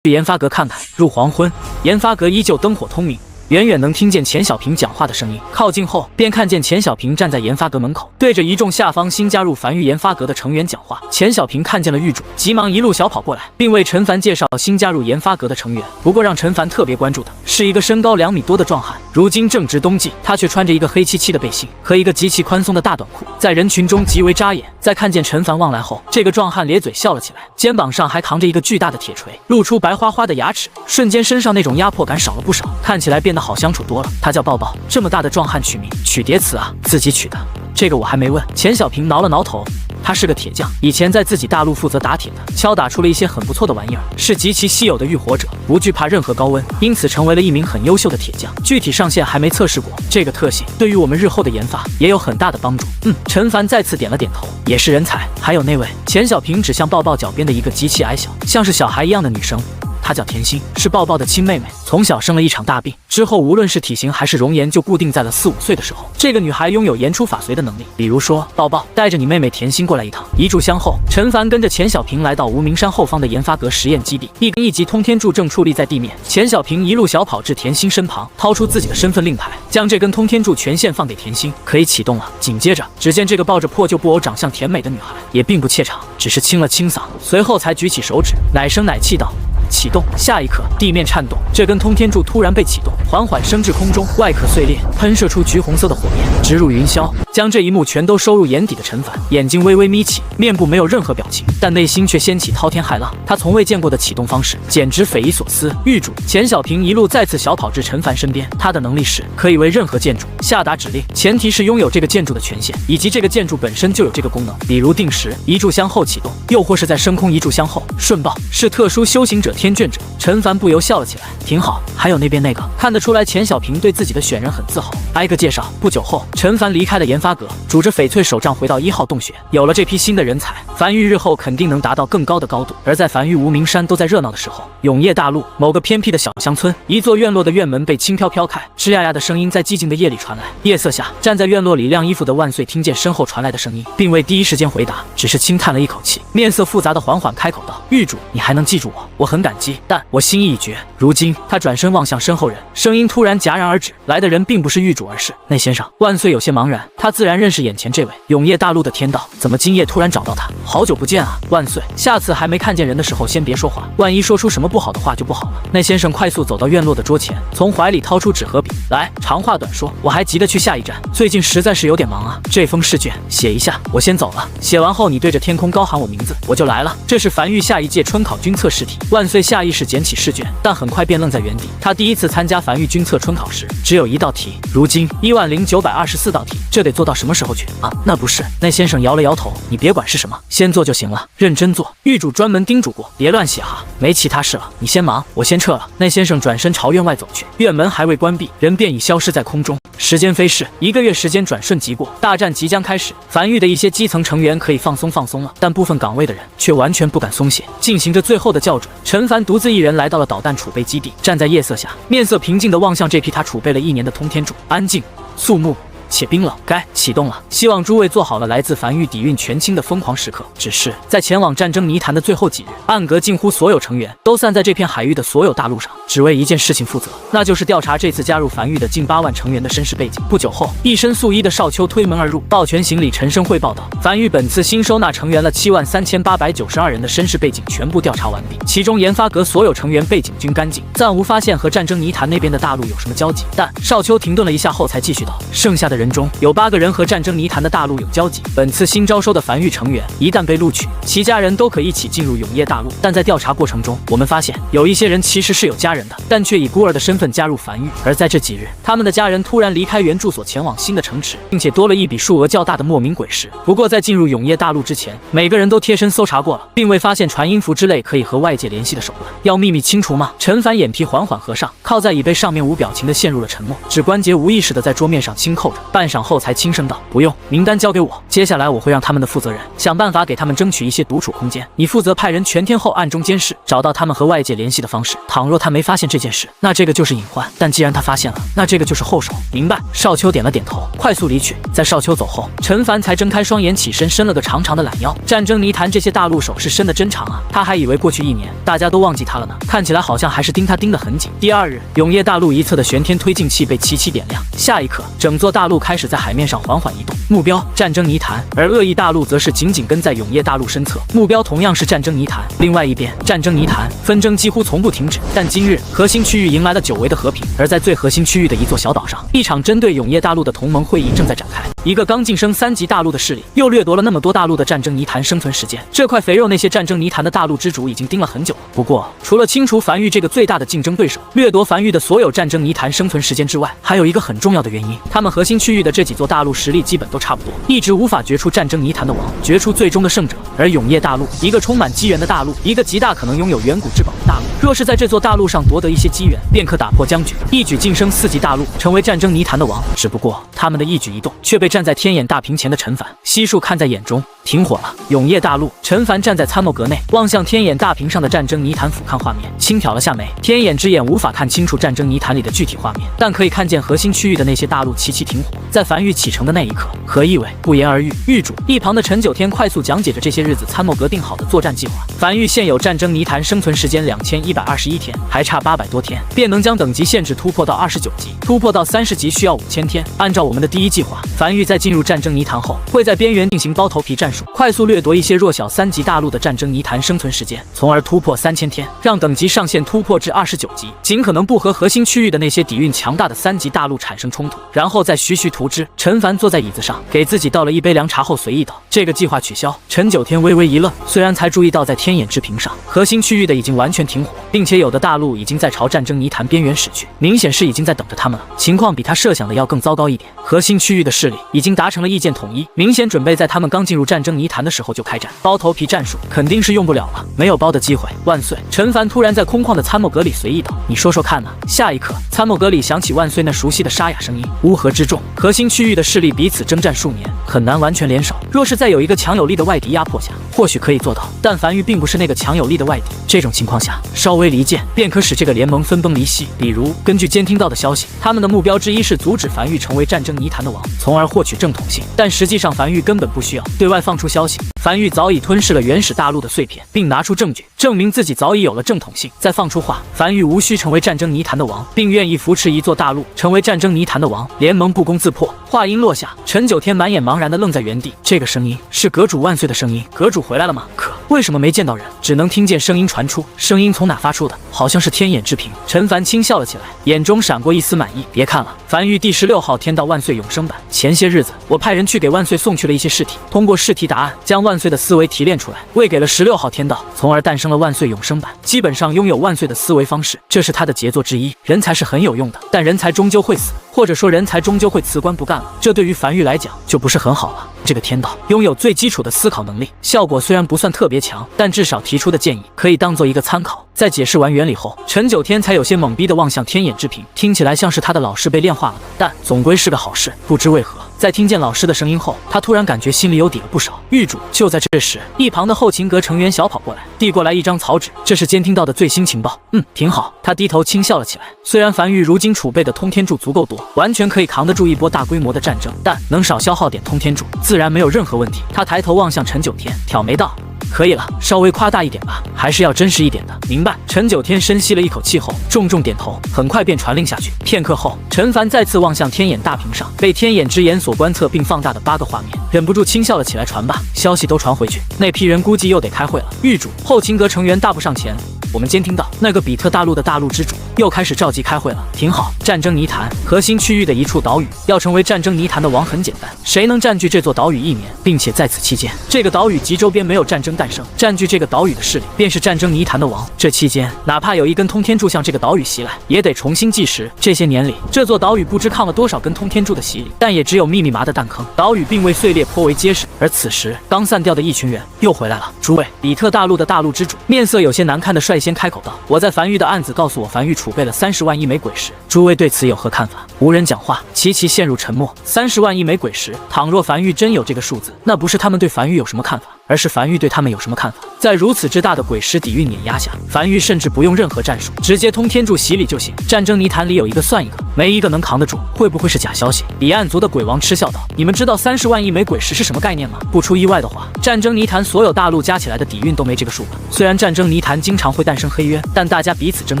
去研发阁看看。入黄昏，研发阁依旧灯火通明。远远能听见钱小平讲话的声音，靠近后便看见钱小平站在研发阁门口，对着一众下方新加入梵域研发阁的成员讲话。钱小平看见了狱主，急忙一路小跑过来，并为陈凡介绍新加入研发阁的成员。不过让陈凡特别关注的是一个身高2米多的壮汉，如今正值冬季，他却穿着一个黑漆漆的背心和一个极其宽松的大短裤，在人群中极为扎眼。在看见陈凡望来后，这个壮汉咧嘴笑了起来，肩膀上还扛着一个巨大的铁锤，露出白花花的牙齿，瞬间身上那种压迫感少了不少，看起来变得好相处多了。他叫抱抱，这么大的壮汉取名取叠词啊，自己取的。这个我还没问。钱小平挠了挠头，他是个铁匠，以前在自己大陆负责打铁的，敲打出了一些很不错的玩意儿，是极其稀有的浴火者，不惧怕任何高温，因此成为了一名很优秀的铁匠。具体上线还没测试过，这个特性对于我们日后的研发也有很大的帮助。陈凡再次点了点头，也是人才。还有那位，钱小平指向抱抱脚边的一个极其矮小，像是小孩一样的女生。她叫甜心，是抱抱的亲妹妹，从小生了一场大病，之后无论是体型还是容颜就固定在了4、5岁的时候。这个女孩拥有言出法随的能力，比如说，抱抱，带着你妹妹甜心过来一趟。一炷香后，陈凡跟着钱小平来到无名山后方的研发阁实验基地，一根1级通天柱正矗立在地面。钱小平一路小跑至甜心身旁，掏出自己的身份令牌，将这根通天柱权限放给甜心，可以启动了。紧接着，只见这个抱着破旧布偶、长相甜美的女孩也并不怯场，只是清了清嗓，随后才举起手指，奶声奶气道：“启动。”下一刻，地面颤动，这根通天柱突然被启动，缓缓升至空中，外壳碎裂，喷射出橘红色的火焰，直入云霄。将这一幕全都收入眼底的陈凡，眼睛微微眯起，面部没有任何表情，但内心却掀起滔天骇浪。他从未见过的启动方式，简直匪夷所思。狱主钱小平一路再次小跑至陈凡身边，他的能力是可以为任何建筑下达指令，前提是拥有这个建筑的权限，以及这个建筑本身就有这个功能，比如定时一炷香后启动，又或是在升空一炷香后瞬爆，是特殊修行者天眷者。陈凡不由笑了起来，挺好。还有那边那个，看得出来钱小平对自己的选人很自豪。挨个介绍。不久后，陈凡离开了研发阁，拄着翡翠手杖回到1号洞穴。有了这批新的人才，梵域日后肯定能达到更高的高度。而在梵域无名山都在热闹的时候，永夜大陆某个偏僻的小乡村，一座院落的院门被轻飘飘开，吱呀呀的声音在寂静的夜里传来。夜色下，站在院落里晾衣服的万岁听见身后传来的声音，并未第一时间回答，只是轻叹了一口气，面色复杂的缓缓开口道：“狱主，你还能记住我，我很感激，但我心意已决。”如今，他转身望向身后人，声音突然戛然而止，来的人并不是狱主，而是那先生。万岁有些茫然，他自然认识眼前这位永夜大陆的天道，怎么今夜突然找到他？好久不见啊，万岁！下次还没看见人的时候，先别说话，万一说出什么不好的话就不好了。那先生快速走到院落的桌前，从怀里掏出纸和笔来，长话短说，我还急着去下一站，最近实在是有点忙啊。这封试卷写一下，我先走了。写完后你对着天空高喊我名字，我就来了。这是梵域下一届春考军测试题。万岁下意识捡起试卷，但很快便愣在原地。他第一次参加梵域军测春考时，只有1道题，如今10924道题，这得做到什么时候去啊？那不是。那先生摇了摇头，你别管是什么，先做就行了，认真做。狱主专门叮嘱过，别乱写哈。没其他事了，你先忙，我先撤了。那先生转身朝院外走去，院门还未关闭，人便已消失在空中。时间飞逝，1个月时间转瞬即过，大战即将开始。梵域的一些基层成员可以放松了，但部分岗位的人却完全不敢松懈，进行着最后的校准。陈凡独自一人来到了导弹储备基地，站在夜色下，面色平静地望向这批他储备了1年的通天柱，安静肃穆且冰冷。该启动了，希望诸位做好了来自梵域底蕴全清的疯狂时刻。只是在前往战争泥潭的最后几日，暗阁近乎所有成员都散在这片海域的所有大陆上，只为一件事情负责，那就是调查这次加入梵域的近8万成员的身世背景。不久后，一身素衣的少秋推门而入，抱拳行礼，陈声汇报道：梵域本次新收纳成员了73892人的身世背景全部调查完毕，其中研发阁所有成员背景均干净，暂无发现和战争泥潭那边的大陆有什么交集。但少秋停顿了一下后才继续道：剩下的人中有8个人和战争泥潭的大陆有交集。本次新招收的梵域成员一旦被录取，其家人都可以一起进入永夜大陆。但在调查过程中，我们发现有一些人其实是有家人的，但却以孤儿的身份加入梵域。而在这几日，他们的家人突然离开原住所前往新的城池，并且多了一笔数额较大的莫名鬼石。不过在进入永夜大陆之前，每个人都贴身搜查过了，并未发现传音符之类可以和外界联系的手段。要秘密清除吗？陈凡眼皮缓缓合上，靠在椅背上面无表情的陷入了沉默，指关节无意识的在桌面上轻扣着。半晌后才轻声道：“不用，名单交给我，接下来我会让他们的负责人想办法给他们争取一些独处空间。你负责派人全天候暗中监视，找到他们和外界联系的方式。倘若他没发现这件事，那这个就是隐患；但既然他发现了，那这个就是后手。明白？”少秋点了点头，快速离去。在少秋走后，陈凡才睁开双眼，起身伸了个长长的懒腰。战争泥潭这些大陆手是伸得真长啊！他还以为过去1年大家都忘记他了呢，看起来好像还是盯他盯得很紧。第2日，永业大陆一侧的旋天推进器被齐齐点亮，下一刻，整座大陆开始在海面上缓缓移动，目标战争泥潭，而恶意大陆则是紧紧跟在永业大陆身侧，目标同样是战争泥潭。另外一边，战争泥潭纷争几乎从不停止，但今日核心区域迎来了久违的和平。而在最核心区域的一座小岛上，一场针对永业大陆的同盟会议正在展开。一个刚晋升3级大陆的势力，又掠夺了那么多大陆的战争泥潭生存时间。这块肥肉，那些战争泥潭的大陆之主已经盯了很久了。不过，除了清除樊玉这个最大的竞争对手，掠夺樊玉的所有战争泥潭生存时间之外，还有一个很重要的原因，他们核心区域的这几座大陆实力基本都差不多，一直无法决出战争泥潭的王，决出最终的胜者。而永业大陆，一个充满机缘的大陆，一个极大可能拥有远古之宝的大陆，若是在这座大陆上夺得一些机缘，便可打破僵局，一举晋升4级大陆，成为战争泥潭的王。只不过，他们的一举一动却被站在天眼大屏前的陈凡悉数看在眼中。停火了！永业大陆，陈凡站在参谋阁内，望向天眼大屏上的战争泥潭，俯瞰画面，轻挑了下眉。天眼之眼无法看清楚战争泥潭里的具体画面，但可以看见核心区域的那些大陆齐齐停火。在樊玉启程的那一刻，何义伟不言而喻。狱主一旁的陈九天快速讲解着这些日子参谋阁定好的作战计划。樊玉现有战争泥潭生存时间2121天，还差800多天，便能将等级限制突破到29级，突破到30级需要5000天。按照我们的第一计划，樊玉在进入战争泥潭后，会在边缘进行包头皮战术，快速掠夺一些弱小3级大陆的战争泥潭生存时间，从而突破3000天，让等级上限突破至29级，尽可能不和核心区域的那些底蕴强大的3级大陆产生冲突，然后再徐徐图之。陈凡坐在椅子上，给自己倒了一杯凉茶后随意道：“这个计划取消。”陈九天微微一愣，虽然才注意到在天眼之屏上，核心区域的已经完全停火，并且有的大陆已经在朝战争泥潭边缘驶去，明显是已经在等着他们了。情况比他设想的要更糟糕一点，核心区域的势力已经达成了意见统一，明显准备在他们刚进入战争泥潭的时候就开战。包头皮战术肯定是用不了了，没有包的机会。万岁！陈凡突然在空旷的参谋阁里随意道：“你说说看呢？”下一刻，参谋阁里响起万岁那熟悉的沙哑声音：“乌合之众，核心区域的势力彼此征战数年，很难完全联手。若是再有一个强有力的外敌压迫下，或许可以做到。但樊玉并不是那个强有力的外敌，这种情况下，稍微离间便可使这个联盟分崩离析。比如，根据监听到的消息，他们的目标之一是阻止樊玉成为战争泥潭的王，从而获取正统性。但实际上，樊玉根本不需要对外放出消息。樊玉早已吞噬了原始大陆的碎片，并拿出证据证明自己早已有了正统性。再放出话，樊玉无需成为战争泥潭的王，并愿意扶持一座大陆成为战争泥潭的王，联盟不攻自破。话音落下，陈九天满眼茫然地愣在原地。这个声音是阁主万岁的声音，阁主回来了吗？可为什么没见到人？只能听见声音传出，声音从哪发出的？好像是天眼之屏。陈凡轻笑了起来，眼中闪过一丝满意。别看了，樊玉第16号天道万岁永生版。前些日子，我派人去给万岁送去了一些试题，通过试题答案将万岁的思维提炼出来，喂给了16号天道，从而诞生了万岁永生版。基本上拥有万岁的思维方式，这是他的杰作之一。人才是很有用的，但人才终究会死，或者说人才终究会辞官不干了。这对于樊玉来讲就不是很好了。这个天道拥有最基础的思考能力，效果虽然不算特别强，但至少提出的建议可以当做一个参考。在解释完原理后，陈九天才有些懵逼地望向天眼之屏，听起来像是他的老师被炼化了的，但总归是个好事。不知为何，在听见老师的声音后，他突然感觉心里有底了不少。狱主！就在这时，一旁的后勤阁成员小跑过来，递过来一张草纸，这是监听到的最新情报。挺好。他低头轻笑了起来。虽然樊玉如今储备的通天柱足够多，完全可以扛得住一波大规模的战争，但能少消耗点通天柱，自然没有任何问题。他抬头望向陈九天，挑眉道：“可以了，稍微夸大一点吧，还是要真实一点的。”明白。陈九天深吸了一口气后，重重点头，很快便传令下去。片刻后，陈凡再次望向天眼大屏上被天眼之眼所观测并放大的8个画面，忍不住轻笑了起来。传吧，消息都传回去，那批人估计又得开会了。狱主，后勤阁成员大步上前。我们监听到那个比特大陆的大陆之主又开始召集开会了。挺好，战争泥潭核心区域的一处岛屿，要成为战争泥潭的王很简单，谁能占据这座岛屿1年，并且在此期间这个岛屿及周边没有战争诞生，占据这个岛屿的势力便是战争泥潭的王。这期间哪怕有一根通天柱向这个岛屿袭来，也得重新计时。这些年里，这座岛屿不知抗了多少根通天柱的洗礼，但也只有密密麻的弹坑，岛屿并未碎裂，颇为结实。而此时刚散掉的一群人又回来了。诸位，比特大陆的大陆之主面色有些难看的率先先开口道：“我在樊玉的案子告诉我，樊玉储备了30万亿枚鬼石，诸位对此有何看法？”无人讲话，齐齐陷入沉默。30万亿枚鬼石，倘若樊玉真有这个数字，那不是他们对樊玉有什么看法，而是樊玉对他们有什么看法。在如此之大的鬼石底蕴碾压下，樊玉甚至不用任何战术，直接通天柱洗礼就行。战争泥潭里有一个算一个，没一个能扛得住。会不会是假消息？彼岸族的鬼王嗤笑道：“你们知道30万亿枚鬼石是什么概念吗？不出意外的话，战争泥潭所有大陆加起来的底蕴都没这个数吧？虽然战争泥潭经常会诞生黑渊，但大家彼此征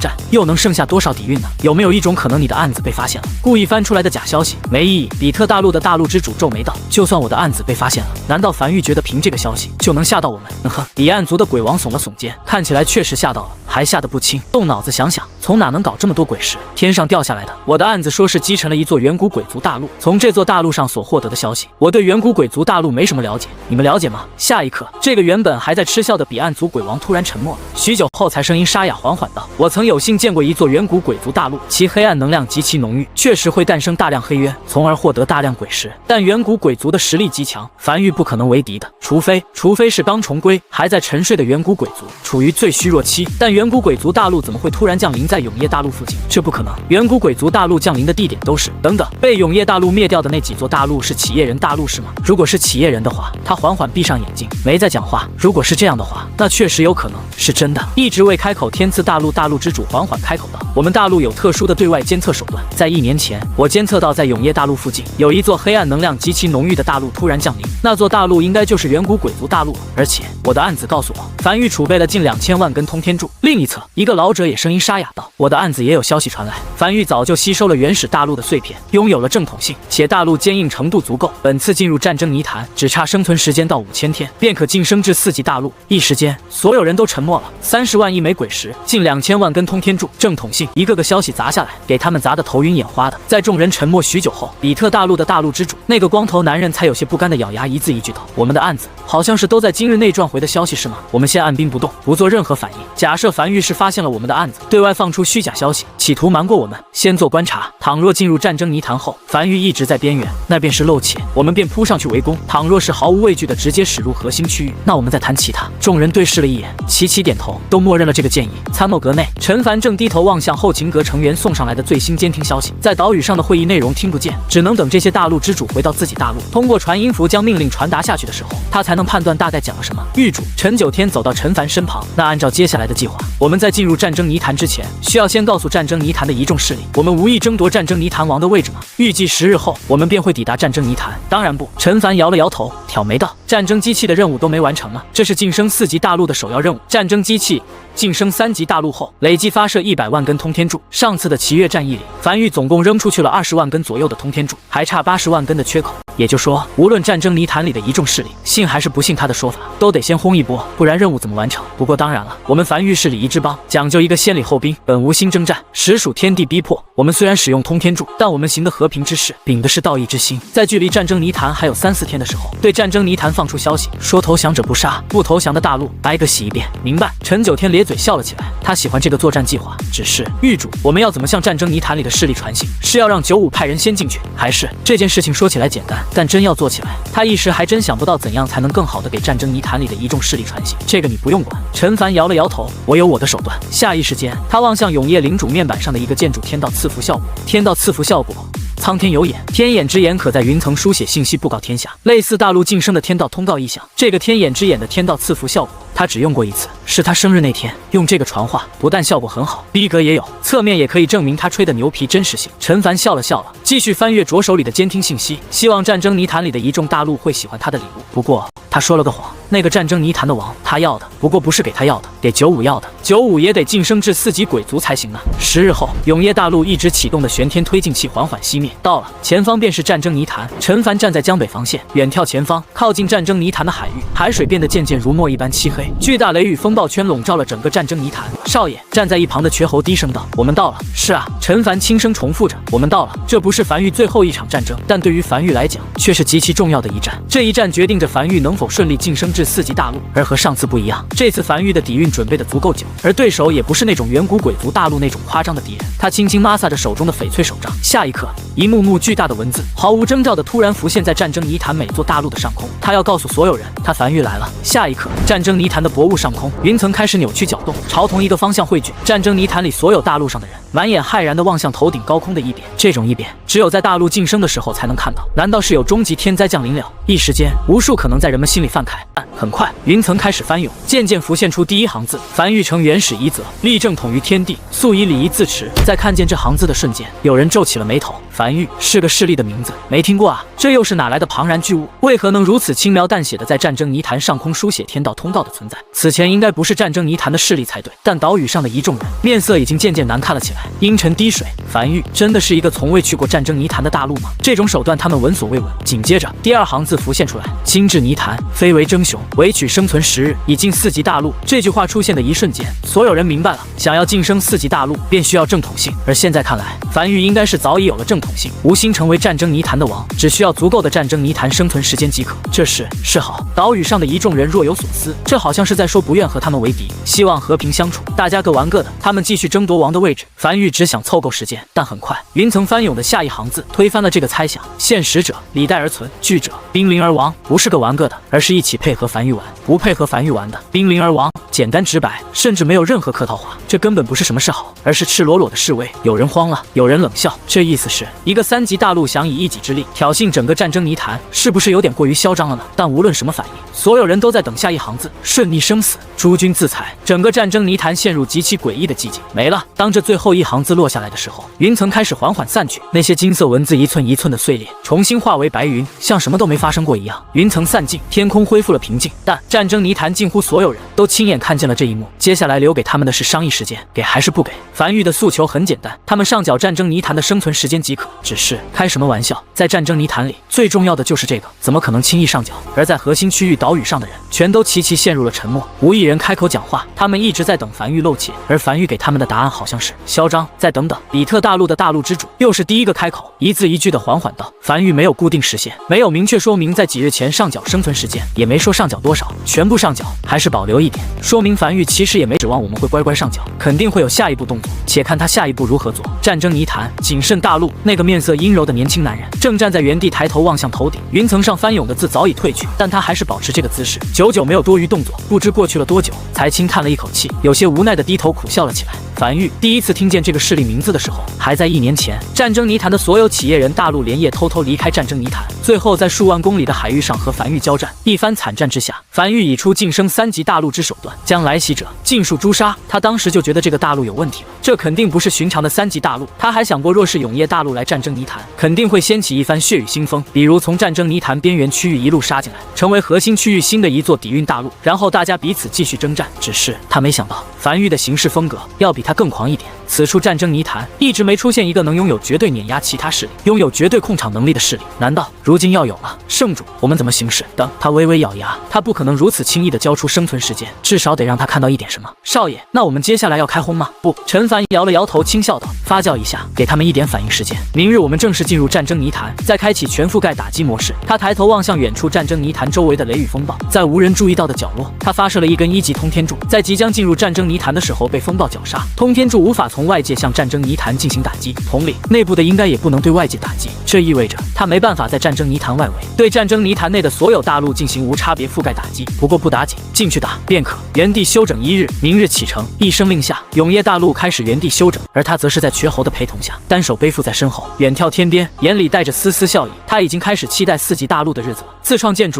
战，又能剩下多少底蕴呢？有没有一种可能，你的案子被发现了，故意翻出来的假消息？没意义。”比特大陆的大陆之主皱眉道：“就算我的案子被发现了，难道樊玉觉得凭这个消息就能吓到我们？”呵，彼岸族的鬼王耸了耸肩，看起来确实吓到了，还吓得不轻。动脑子想想，从哪能搞这么多鬼石？天上掉下来的？我的案子说是击沉了一座远古鬼族大陆，从这座大陆上所获得的消息，我对远古鬼族大陆没什么了解，你们了解吗？下一刻，这个原本还在嗤笑的彼岸族鬼王突然沉默了，许久后才声音沙哑缓缓道：“我曾有幸见过一座远古鬼族大陆，其黑暗能量极其浓郁，确实会诞生大量黑渊，从而获得大量鬼石。但远古鬼族的实力极强，樊玉不可能为敌的，除非是刚重归还在沉睡的远古鬼族，处于最虚弱期。但远古鬼族大陆怎么会突然降临在永夜大陆附近？这不可能。远古鬼族大陆降临的地点都是……等等，被永夜大陆灭掉的那几座大陆是企业人大陆是吗？如果是企业人的话，他缓缓闭上眼睛，没再讲话。如果是这样的话，那确实有可能是真的。一直未开口，天赐大陆大陆之主缓缓开口道：“我们大陆有特殊的对外监测手段，在1年前，我监测到在永夜大陆附近有一座黑暗能量极其浓郁的大陆突然降临，那座大陆应该就是远古鬼族大陆，而且我的案子告诉我，樊玉储备了近2000万根通天柱。”另一侧，一个老者也声音沙哑道：“我的案子也有消息传来，樊玉早就吸收了原始大陆的碎片，拥有了正统性，且大陆坚硬程度足够，本次进入战争泥潭，只差生存时间到5000天，便可晋升至4级大陆。”一时间，所有人都沉默了。30万亿枚鬼石，近2000万根通天柱，正统性，一个个消息砸下来，给他们砸得头晕眼花的。在众人沉默许久后，比特大陆的大陆之主那个光头男人才有些不甘地咬牙，一字一句道：“我们的案子好像是都在今日内赚回的消息是吗？我们先按兵不动，不做任何反应。假设樊玉是发现了我们的案子，对外放出虚假消息，企图瞒过我们，先做观察。倘若进入战争泥潭后，樊玉一直在边缘，那便是漏气，我们便扑上去围攻。倘若是毫无畏惧的直接驶入核心区域，那我们再谈其他。”众人对视了一眼，齐齐点头，都默认了这个建议。参谋阁内，陈凡正低头望向后勤阁成员送上来的最新监听消息，在岛屿上的会议内容听不见，只能等这些大陆之主回到自己大陆，通过传音符将命令传达下去的时候，他才能判断大概讲了什么。狱主陈九天走到陈凡身旁，那按照接下来的计划，我们在进入战争泥潭之前，需要先告诉战争泥潭的一众势力，我们无意争夺战争泥潭王的位置吗？预计10日后，我们便会抵达战争泥潭。当然不。陈凡摇了摇头，挑眉道：“战争机器的任务都没完成呢，这是晋升4级大陆的首要任务。战争机器晋升3级大陆后，累计发射100万根通天柱。上次的祈月战役里，樊玉总共扔出去了20万根左右的通天柱，还差80万根的缺口。也就说，无论战争泥潭里的一众势力信还是不信他的说法，都得先轰一波，不然任务怎么完成？不过当然了，我们樊玉是礼仪之邦，讲究一个先礼后兵，本无心征战，实属天地逼迫。我们虽然使用通天柱，但我们行的和平之事，秉的是道义之心。在距离战争泥潭还有3、4天的时候，对战争泥潭放出消息，说投降者不杀，不投降的大陆挨个洗一遍。明白？陈九天咧嘴笑了起来，他喜欢这个作战计划。只是狱主，我们要怎么向战争泥潭里的势力传信？是要让95派人先进去，还是这件事情说起来简单，但真要做起来，他一时还真想不到怎样才能更好的给战争泥潭里的一众势力传信。这个你不用管。陈凡摇了摇头，我有我的手段。下意识间，他望向永夜领主面板上的一个建筑天道赐福效果。天道赐福效果，苍天有眼，天眼之眼可在云层书写信息布告天下，类似大陆晋升的天道通告意象。这个天眼之眼的天道赐福效果，他只用过一次，是他生日那天用这个传话，不但效果很好，逼格也有，侧面也可以证明他吹的牛皮真实性。陈凡笑了，继续翻阅着手里的监听信息，希望战争泥潭里的一众大陆会喜欢他的礼物。不过他说了个谎，那个战争泥潭的王，他要的不过不是给他要的，给95要的，95也得晋升至4级鬼族才行呢。10日后，永夜大陆一直启动的玄天推进器缓缓熄灭，到了前方便是战争泥潭。陈凡站在江北防线，远眺前方，靠近战争泥潭的海域，海水变得渐渐如墨一般漆黑，巨大雷雨风暴圈笼罩了整个战争泥潭。少爷站在一旁的瘸猴低声道：“我们到了。”是啊，陈凡轻声重复着：“我们到了。”这不是樊玉最后一场战争，但对于樊玉来讲却是极其重要的一战。这一战决定着樊玉能否顺利晋升至制4级大陆。而和上次不一样，这次樊玉的底蕴准备的足够久，而对手也不是那种远古鬼族大陆那种夸张的敌人。他轻轻摩挲着手中的翡翠手杖，下一刻，一幕幕巨大的文字毫无征兆的突然浮现在战争泥潭每座大陆的上空。他要告诉所有人，他樊玉来了。下一刻，战争泥潭的薄雾上空，云层开始扭曲搅动，朝同一个方向汇聚。战争泥潭里所有大陆上的人满眼骇然地望向头顶高空的异变，这种异变只有在大陆晋升的时候才能看到。难道是有终极天灾降临了？一时间，无数可能在人们心里泛慨。很快，云层开始翻涌，渐渐浮现出第一行字：樊玉成原始遗泽，立正统于天地，素以礼仪自持。在看见这行字的瞬间，有人皱起了眉头。樊玉是个势力的名字，没听过啊？这又是哪来的庞然巨物？为何能如此轻描淡写的在战争泥潭上空书写天道通道的存在？此前应该不是战争泥潭的势力才对。但岛屿上的一众人面色已经渐渐难看了起来，阴沉滴水。樊玉真的是一个从未去过战争泥潭的大陆吗？这种手段他们闻所未闻。紧接着，第二行字浮现出来：亲至泥潭，非为争雄，唯取生存时日，已进4级大陆。这句话出现的一瞬间，所有人明白了，想要晋升4级大陆，便需要正统性。而现在看来，樊玉应该是早已有了正统性，无心成为战争泥潭的王，只需要足够的战争泥潭生存时间即可。这是好。岛屿上的一众人若有所思，这好像是在说不愿和他们为敌，希望和平相处，大家各玩各的。他们继续争夺王的位置，樊玉只想凑够时间。但很快，云层翻涌的下一行字推翻了这个猜想：现实者礼待而存，惧者兵临而亡。不是个玩个的，而是一起配合樊玉玩。不配合樊玉玩的，兵临而亡。简单直白，甚至没有任何客套话。这根本不是什么示好，而是赤裸裸的示威。有人慌了，有人冷笑，这意思是一个3级大陆想以一己之力挑衅整个战争泥潭，是不是有点过于嚣张了呢？但无论什么反应，所有人都在等下一行字：顺逆生死，诸君自裁。整个战争泥潭陷入极其诡异的寂静，没了。当这最后一行字落下来的时候，云层开始缓缓散去，那些金色文字一寸一寸的碎裂，重新化为白云，像什么都没发生过一样。云层散尽，天空恢复了平静，但战争泥潭近乎所有人都亲眼看见了这一幕。接下来留给他们的是商议时间，给还是不给？樊玉的诉求很简单，他们上缴战争泥潭的生存时间即可。只是开什么玩笑，在战争泥潭里最重要的就是这个，怎么可能轻易上缴？而在核心区域岛屿上的人全都齐齐陷入了沉默，无一人开口讲话。他们一直在等樊玉露怯，而樊玉给他们的答案好像是嚣张，再等等。比特大陆的大陆之主又是第一个开口，一字一句的缓缓道：樊玉没有固定时限，没有明确说明在几日前上缴生存时间，也没说上缴多少，全部上缴还是保留一点，说明樊玉其实也没指望我们会乖乖上缴，肯定会有下一步动作，且看他下一步如何做。战争泥潭，谨慎大陆，那个面色阴柔的年轻男人正站在原地，抬头望向头顶。云层上翻涌的字早已褪去，但他还是保持这个姿势，久久没有多余动作。不知过去了多久，才轻叹了一口气，有些无奈的低头苦笑了起来。樊玉第一次听见这个势力名字的时候，还在1年前。战争泥潭的所有企业人大陆连夜偷偷离开战争泥潭，最后在数万公里的海域上和樊玉交战。一番惨战之下，樊玉以出晋升3级大陆之手段，将来袭者尽数诛杀。他当时就觉得这个大陆有问题了，这肯定不是寻常的3级大陆。他还想过，若是永业大陆来战争泥潭，肯定会掀起一番血雨腥风，比如从战争泥潭边缘区域一路杀进来，成为核心区域新的一座底蕴大陆，然后大家彼此继续征战。只是他没想到，樊玉的行事风格要比他更狂一点。此处战争泥潭一直没出现一个能拥有绝对碾压其他势力、拥有绝对控场能力的势力，难道如今要有了？圣主，我们怎么行事？等他微微咬牙，他不可能如此轻易的交出生存时间，至少得让他看到一点什么。少爷，那我们接下来要开轰吗？不，陈凡摇了摇头，轻笑道：发酵一下，给他们一点反应时间。明日我们正式进入战争泥潭，再开启全覆盖打击模式。他抬头望向远处战争泥潭周围的雷雨风暴，在无人注意到的角落，他发射了一根1级通天柱，在即将进入战争泥潭的时候被风暴绞杀。通天柱无法从外界向战争泥潭进行打击，同理，内部的应该也不能对外界打击，这意味着他没办法在战争泥潭外围对战争泥潭内的所有大陆进行无差别覆盖打击。不过不打紧，进去打便可。原地休整1日，明日启程。一声令下，永业大陆开始原地休整，而他则是在绝侯的陪同下，单手背负在身后，远眺天边，眼里带着丝丝笑意。他已经开始期待4级大陆的日子了。自创建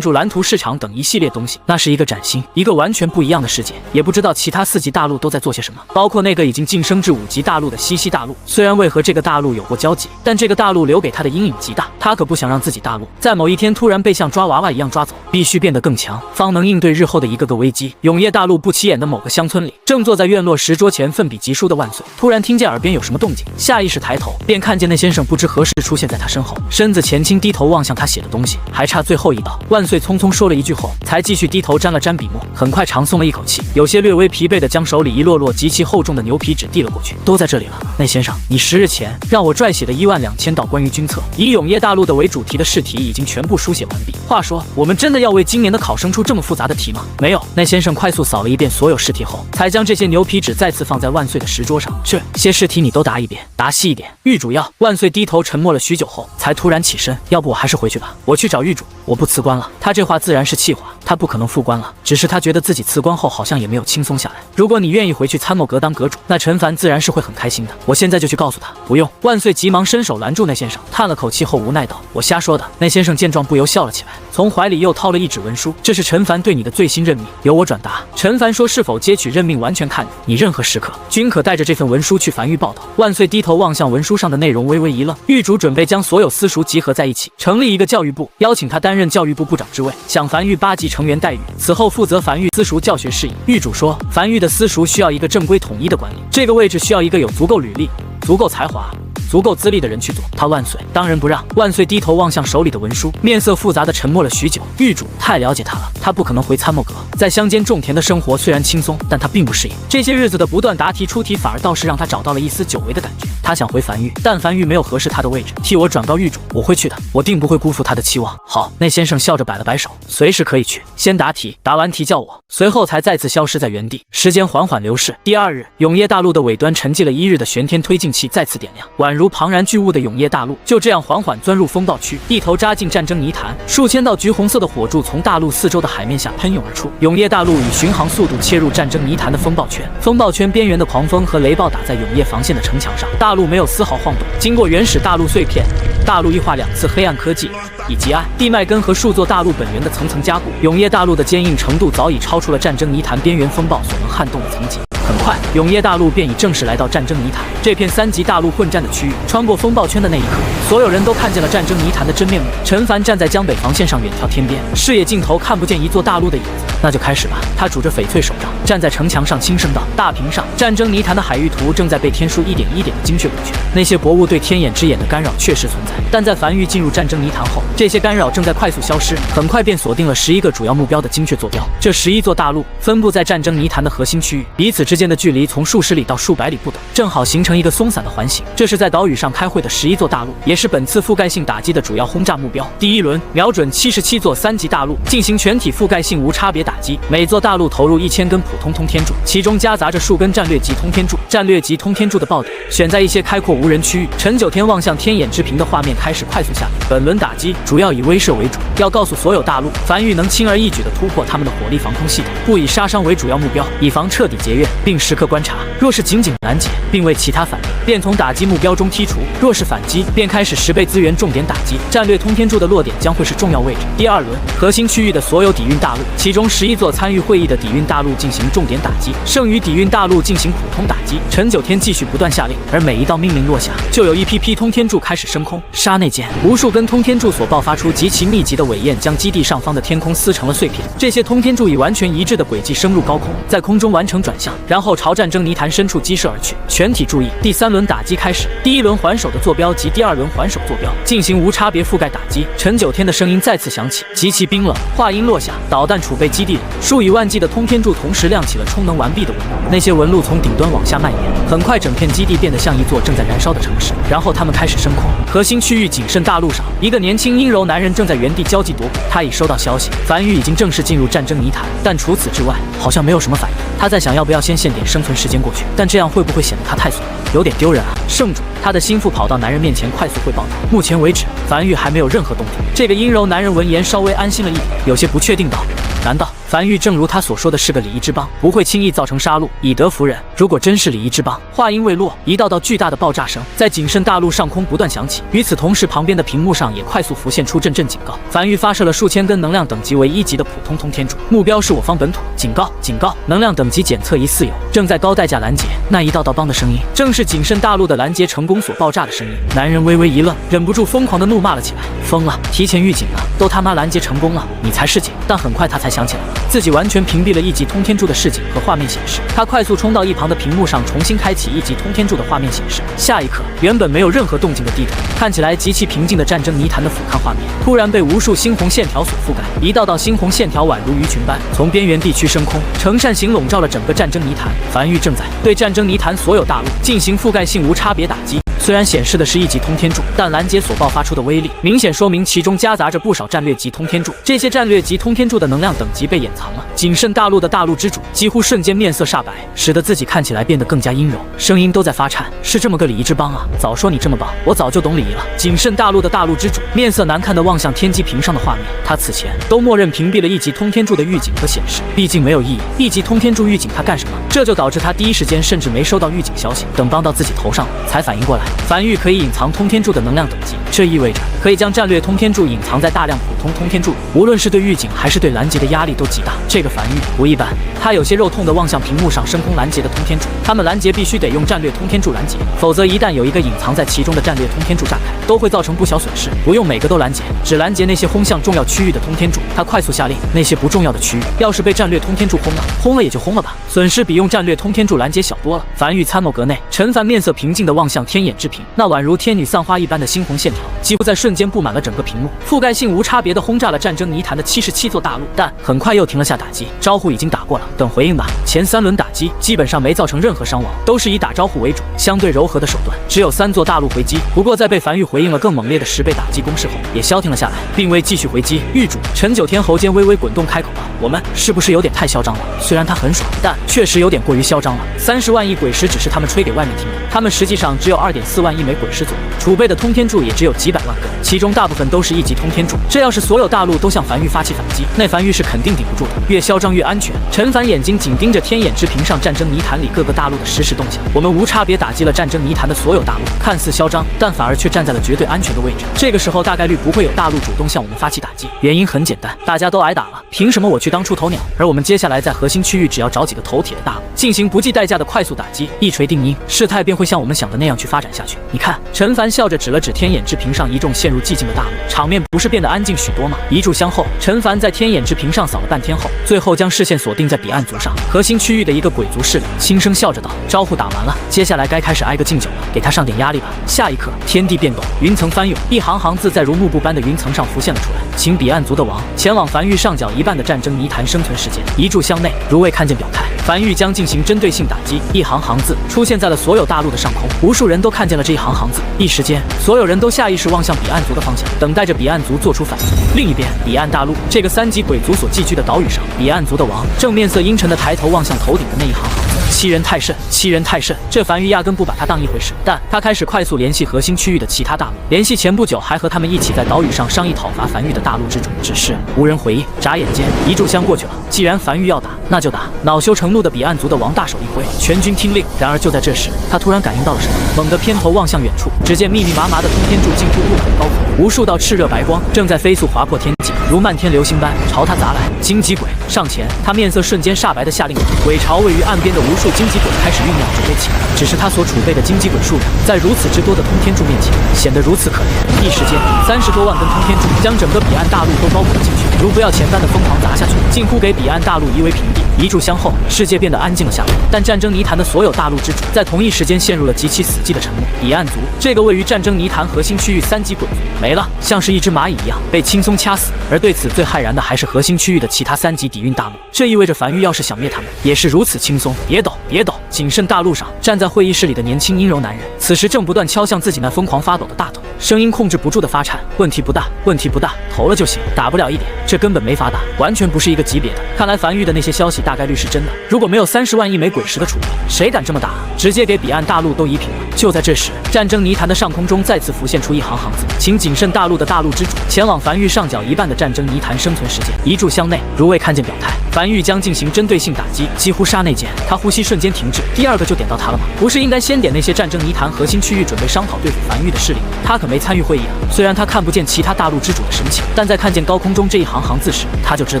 筑蓝图市场等一系列东西，那是一个崭新、一个完全不一样的世界。也不知道其他4级大陆都在做些什么，包括那个已经晋升至5级大陆的西大陆。虽然未和这个大陆有过交集，但这个大陆留给他的阴影极大。他可不想让自己大陆在某一天突然被像抓娃娃一样抓走，必须变得更强，方能应对日后的一个个危机。永业大陆不起眼的某个乡村里，正坐在院落石桌前奋笔疾书的万岁，突然听见耳边有什么动静，下意识抬头，便看见那先生不知何时出现在他身后，身子前倾，低头望向他写的东西。还差最后一刀。万岁匆匆说了一句后，才继续低头沾了沾笔墨，很快长松了一口气，有些略微疲惫的将手里一摞摞极其厚重的牛皮纸递了过去。都在这里了，内先生，你10日前让我撰写的12000道关于军策，以永业大陆的为主题的试题已经全部书写完毕。话说，我们真的要为今年的考生出这么复杂的题吗？没有。内先生快速扫了一遍所有试题后，才将这些牛皮纸再次放在万岁的石桌上。这些试题你都答一遍，答细一点。狱主要。万岁低头沉默了许久后，才突然起身，要不我还是回去吧，我去找狱主，我不辞官了。他这话自然是气话，他不可能复官了，只是他觉得自己辞官后好像也没有轻松下来。如果你愿意回去参谋阁当阁主，那陈凡自然是会很开心的。我现在就去告诉他。不用。万岁急忙伸手拦住内先生，叹了口气后无奈道：“我瞎说的。”内先生见状不由笑了起来，从怀里又掏了一纸文书，这是陈凡对你的最新任命，由我转达。陈凡说是否接取任命完全看你，你任何时刻均可带着这份文书去樊狱报道。万岁低头望向文书上的内容，微微一愣。狱主准备将所有私塾集合在一起，成立一个教育部，邀请他担任教育部部长之位，享樊狱8级成员待遇，此后负责樊狱私塾教学事宜。狱主说，樊狱的私塾需要一个正规统一的管理，这个位置需要一个有足够履历、足够才华、足够资历的人去做。他万岁当仁不让。万岁低头望向手里的文书，面色复杂的沉默了许久。狱主太了解他了，他不可能回参谋阁。在乡间种田的生活虽然轻松，但他并不适应。这些日子的不断答题出题，反而倒是让他找到了一丝久违的感觉。他想回樊狱，但樊狱没有合适他的位置。替我转告狱主，我会去的，我定不会辜负他的期望。好，内先生笑着摆了摆手，随时可以去。先答题，答完题叫我。随后才再次消失在原地。时间缓缓流逝。第2日，永业大陆的尾端沉寂了1日的旋天推进器再次点亮，宛如庞然巨物的永业大陆就这样缓缓钻入风暴区，一头扎进战争泥潭。数千道橘红色的火柱从大陆四周的海面下喷涌而出。永业大陆以巡航速度切入战争泥潭的风暴圈，风暴圈边缘的狂风和雷暴打在永业防线的城墙上，大陆没有丝毫晃动。经过原始大陆碎片、大陆异化2次黑暗科技以及暗地脉根和数座大陆本源的层层加固，永业大陆的坚硬程度早已超出了战争泥潭边缘风暴所能撼动的层级。很快，永业大陆便已正式来到战争泥潭这片3级大陆混战的区域。穿过风暴圈的那一刻，所有人都看见了战争泥潭的真面目。陈凡站在江北防线上，远眺天边，视野尽头看不见一座大陆的影子。那就开始吧。他拄着翡翠手杖，站在城墙上，轻声道：“大屏上，战争泥潭的海域图正在被天书一点一点的精确补全。那些薄雾对天眼之眼的干扰确实存在，但在樊狱进入战争泥潭后，这些干扰正在快速消失，很快便锁定了11个主要目标的精确坐标。这11座大陆分布在战争泥潭的核心区域，彼此之间的距离从数十里到数百里不等，正好形成一个松散的环形。这是在岛屿上开会的11座大陆，也是本次覆盖性打击的主要轰炸目标。第1轮瞄准77座3级大陆，进行全体覆盖性无差别打击，每座大陆投入1000根普通通天柱，其中夹杂着数根战略级通天柱。战略级通天柱的爆点选在一些开阔无人区域。陈九天望向天眼之屏的画面开始快速下面。本轮打击主要以威慑为主，要告诉所有大陆，樊狱能轻而易举地突破他们的火力防空系统，不以杀伤为主要目标，以防彻底劫院，并时刻观察。若是仅仅拦截，并未其他反应，便从打击目标中剔除；若是反击，便开始10倍资源重点打击。战略通天柱的落点将会是重要位置。第2轮核心区域的所有底蕴大陆，其中11座参与会议的底蕴大陆进行重点打击，剩余底蕴大陆进行普通打击。陈九天继续不断下令，而每一道命令落下，就有一批批通天柱开始升空。刹那间，无数根通天柱所爆发出极其密集的尾焰，将基地上方的天空撕成了碎片。这些通天柱以完全一致的轨迹升入高空，在空中完成转向，然后朝战争泥潭深处击射而去。全体注意，第3轮打击开始。第1轮还手的坐标及第2轮还手坐标进行无差别覆盖打击。陈九天的声音再次响起，极其冰冷。话音落下，导弹储备基地里数以万计的通天柱同时亮起了充能完毕的纹路，那些纹路从顶端往下蔓延，很快整片基地变得像一座正在燃烧的城市。然后他们开始升空。核心区域仅剩大陆上，一个年轻阴柔男人正在原地焦急夺骨。他已收到消息，樊狱已经正式进入战争泥潭，但除此之外好像没有什么反应。他在想要不要先限点生存时间过去，但这样会不会显得他太怂了，有点丢人啊。圣主，他的心腹跑到男人面前快速汇报道，目前为止樊狱还没有任何动静。这个阴柔男人闻言稍微安心了一点，有些不确定道：难道樊狱正如他所说的是个礼仪之邦，不会轻易造成杀戮，以德服人？如果真是礼仪之邦……话音未落，一道道巨大的爆炸声在仅剩大陆上空不断响起。与此同时，旁边的屏幕上也快速浮现出阵阵警告。樊狱发射了数千根能量等级为1级的普通通天柱，目标是我方本土。警告！警告！能量等级检测疑似有，正在高代价拦截。那一道道邦的声音，正是仅剩大陆的拦截成功所爆炸的声音。男人微微一愣，忍不住疯狂地怒骂了起来：疯了！提前预警了，都他妈拦截成功了，你才是警！但很快他才想起来，自己完全屏蔽了一级通天柱的视景和画面显示。他快速冲到一旁的屏幕上，重新开启一级通天柱的画面显示。下一刻，原本没有任何动静的地中，看起来极其平静的战争泥潭的俯瞰画面，突然被无数猩红线条所覆盖，一道道猩红线条宛如鱼群般从边缘地区升空，呈扇形笼罩了整个战争泥潭。樊玉正在对战争泥潭所有大陆进行覆盖性无差别打击。虽然显示的是一级通天柱，但拦截所爆发出的威力，明显说明其中夹杂着不少战略级通天柱。这些战略级通天柱的能量等级被掩藏了。谨慎大陆的大陆之主几乎瞬间面色煞白，使得自己看起来变得更加阴柔，声音都在发颤。是这么个礼仪之邦啊！早说你这么棒，我早就懂礼仪了。谨慎大陆的大陆之主面色难看地望向天机屏上的画面，他此前都默认屏蔽了一级通天柱的预警和显示，毕竟没有意义。一级通天柱预警他干什么？这就导致他第一时间甚至没收到预警消息，等帮到自己头上才反应过来。樊玉可以隐藏通天柱的能量等级，这意味着可以将战略通天柱隐藏在大量普通通天柱里，无论是对预警还是对拦截的压力都极大。这个樊玉不一般，他有些肉痛地望向屏幕上升空拦截的通天柱，他们拦截必须得用战略通天柱拦截，否则一旦有一个隐藏在其中的战略通天柱炸开，都会造成不小损失。不用每个都拦截，只拦截那些轰向重要区域的通天柱。他快速下令，那些不重要的区域，要是被战略通天柱轰了也就轰了吧，损失比用战略通天柱拦截小多了。樊玉参谋阁内，陈凡面色平静地望向天眼之屏，那宛如天女散花一般的猩红线条，几乎在瞬间布满了整个屏幕，覆盖性无差别地轰炸了战争泥潭的77座大陆，但很快又停了下打击。招呼已经打过了，等回应吧。前3轮打击基本上没造成任何伤亡，都是以打招呼为主，相对柔和的手段。只有3座大陆回击，不过在被樊玉回应了更猛烈的10倍打击攻势后，也消停了下来，并未继续回击。狱主陈九天喉间微微滚动，开口了：“我们是不是有点太嚣张了？”虽然他很爽，但确实有点过于嚣张了。30万亿鬼石只是他们吹给外面听的，他们实际上只有2.4万亿枚鬼石左右，储备的通天柱也只有几百万个，其中大部分都是一级通天柱。这要是所有大陆都向樊玉发起反击，那樊玉是肯定顶不住的。越嚣张越安全。陈凡眼睛紧盯着天眼之屏上战争泥潭里各个大陆的实时动向。我们无差别打击了战争泥潭的所有大陆，看似嚣张，但反而却站在了绝对安全的位置。这个时候大概率不会有大陆主动向我们发起打击，原因很简单，大家都挨打了，凭什么我去当出头鸟？而我们接下来在核心区域只要找几个头铁的大陆，进行不计代价的快速打击，一锤定音，事态便会像我们想的那样去发展下去。你看，陈凡笑着指了指天眼之屏上一众陷入寂静的大陆，场面不是变得安静许多吗？一炷香后，陈凡在天眼之屏上扫了半天后，最后将视线锁定在彼岸族上，核心区域的一个鬼族势力，轻声笑着道：“招呼打完了，接下来该开始挨个敬酒了，给他上点压力吧。”下一刻，天地变动，云层翻涌，一行行字在如幕布般的云层上浮现了出来，请彼岸族的王前往樊玉上角一半的战争泥潭生存时间。一炷香内，如未看见表态，樊玉将进行针对性打击。一行行字出现在了所有大陆的上空，无数人都看见了这一行行字，一时间，所有人都下意识望向彼岸族的方向，等待着彼岸族做出反应。另一边，彼岸大陆这个3级鬼族所寄居的岛屿上，彼岸族的王正面色阴沉地抬头望向头顶的那一行行字：欺人太甚，欺人太甚。这樊玉压根不把他当一回事，但他开始快速联系核心区域的其他大陆，联系前不久还和他们一起在岛屿上商议讨伐樊玉的大陆之主，只是无人回应。眨眼间，一炷香过去了，既然樊玉要打，那就打。恼羞成怒的彼岸族的王大手一挥，全军听令。然而就在这时，他突然感应到了什么，猛地偏头望向远处，只见密密麻麻的通天柱近乎不可的高空，无数道炽热白光正在飞速划破天际，如漫天流星般朝他砸来。荆棘鬼上前，他面色瞬间煞白的下令，鬼巢位于岸边的无数荆棘鬼开始酝酿准备起来。只是他所储备的荆棘鬼数量，在如此之多的通天柱面前，显得如此可怜。一时间，30多万根通天柱将整个彼岸大陆都包裹了进去，如不要钱般的疯狂砸下去，近乎给彼岸大陆夷为平地。一炷香后，世界变得安静了下来，但战争泥潭的所有大陆之主在同一时间陷入了极其死寂的沉默。彼岸族这个位于战争泥潭核心区域3级鬼族没了，像是一只蚂蚁一样被轻松掐死。而对此最骇然的还是核心区域的其他3级底蕴大陆，这意味着樊玉要是想灭他们，也是如此轻松。别抖，别抖！谨慎大陆上站在会议室里的年轻阴柔男人，此时正不断敲向自己那疯狂发抖的大腿，声音控制不住的发颤。问题不大，问题不大，投了就行，打不了一点，这根本没法打，完全不是一个级别的。看来樊玉的那些消息大概率是真的，如果没有30万亿枚鬼石的储备，谁敢这么打？直接给彼岸大陆都夷平了。就在这时，战争泥潭的上空中再次浮现出一行行字：请谨慎大陆的大陆之主前往樊玉上角一半的战争泥潭生存时间。一炷香内，如未看见表态，樊玉将进行针对性打击。几乎刹那间，他呼吸吸瞬间停滞。第二个就点到他了吗？不是应该先点那些战争泥潭核心区域，准备商讨对付樊玉的势力？他可没参与会议啊。虽然他看不见其他大陆之主的神情，但在看见高空中这一行行字时，他就知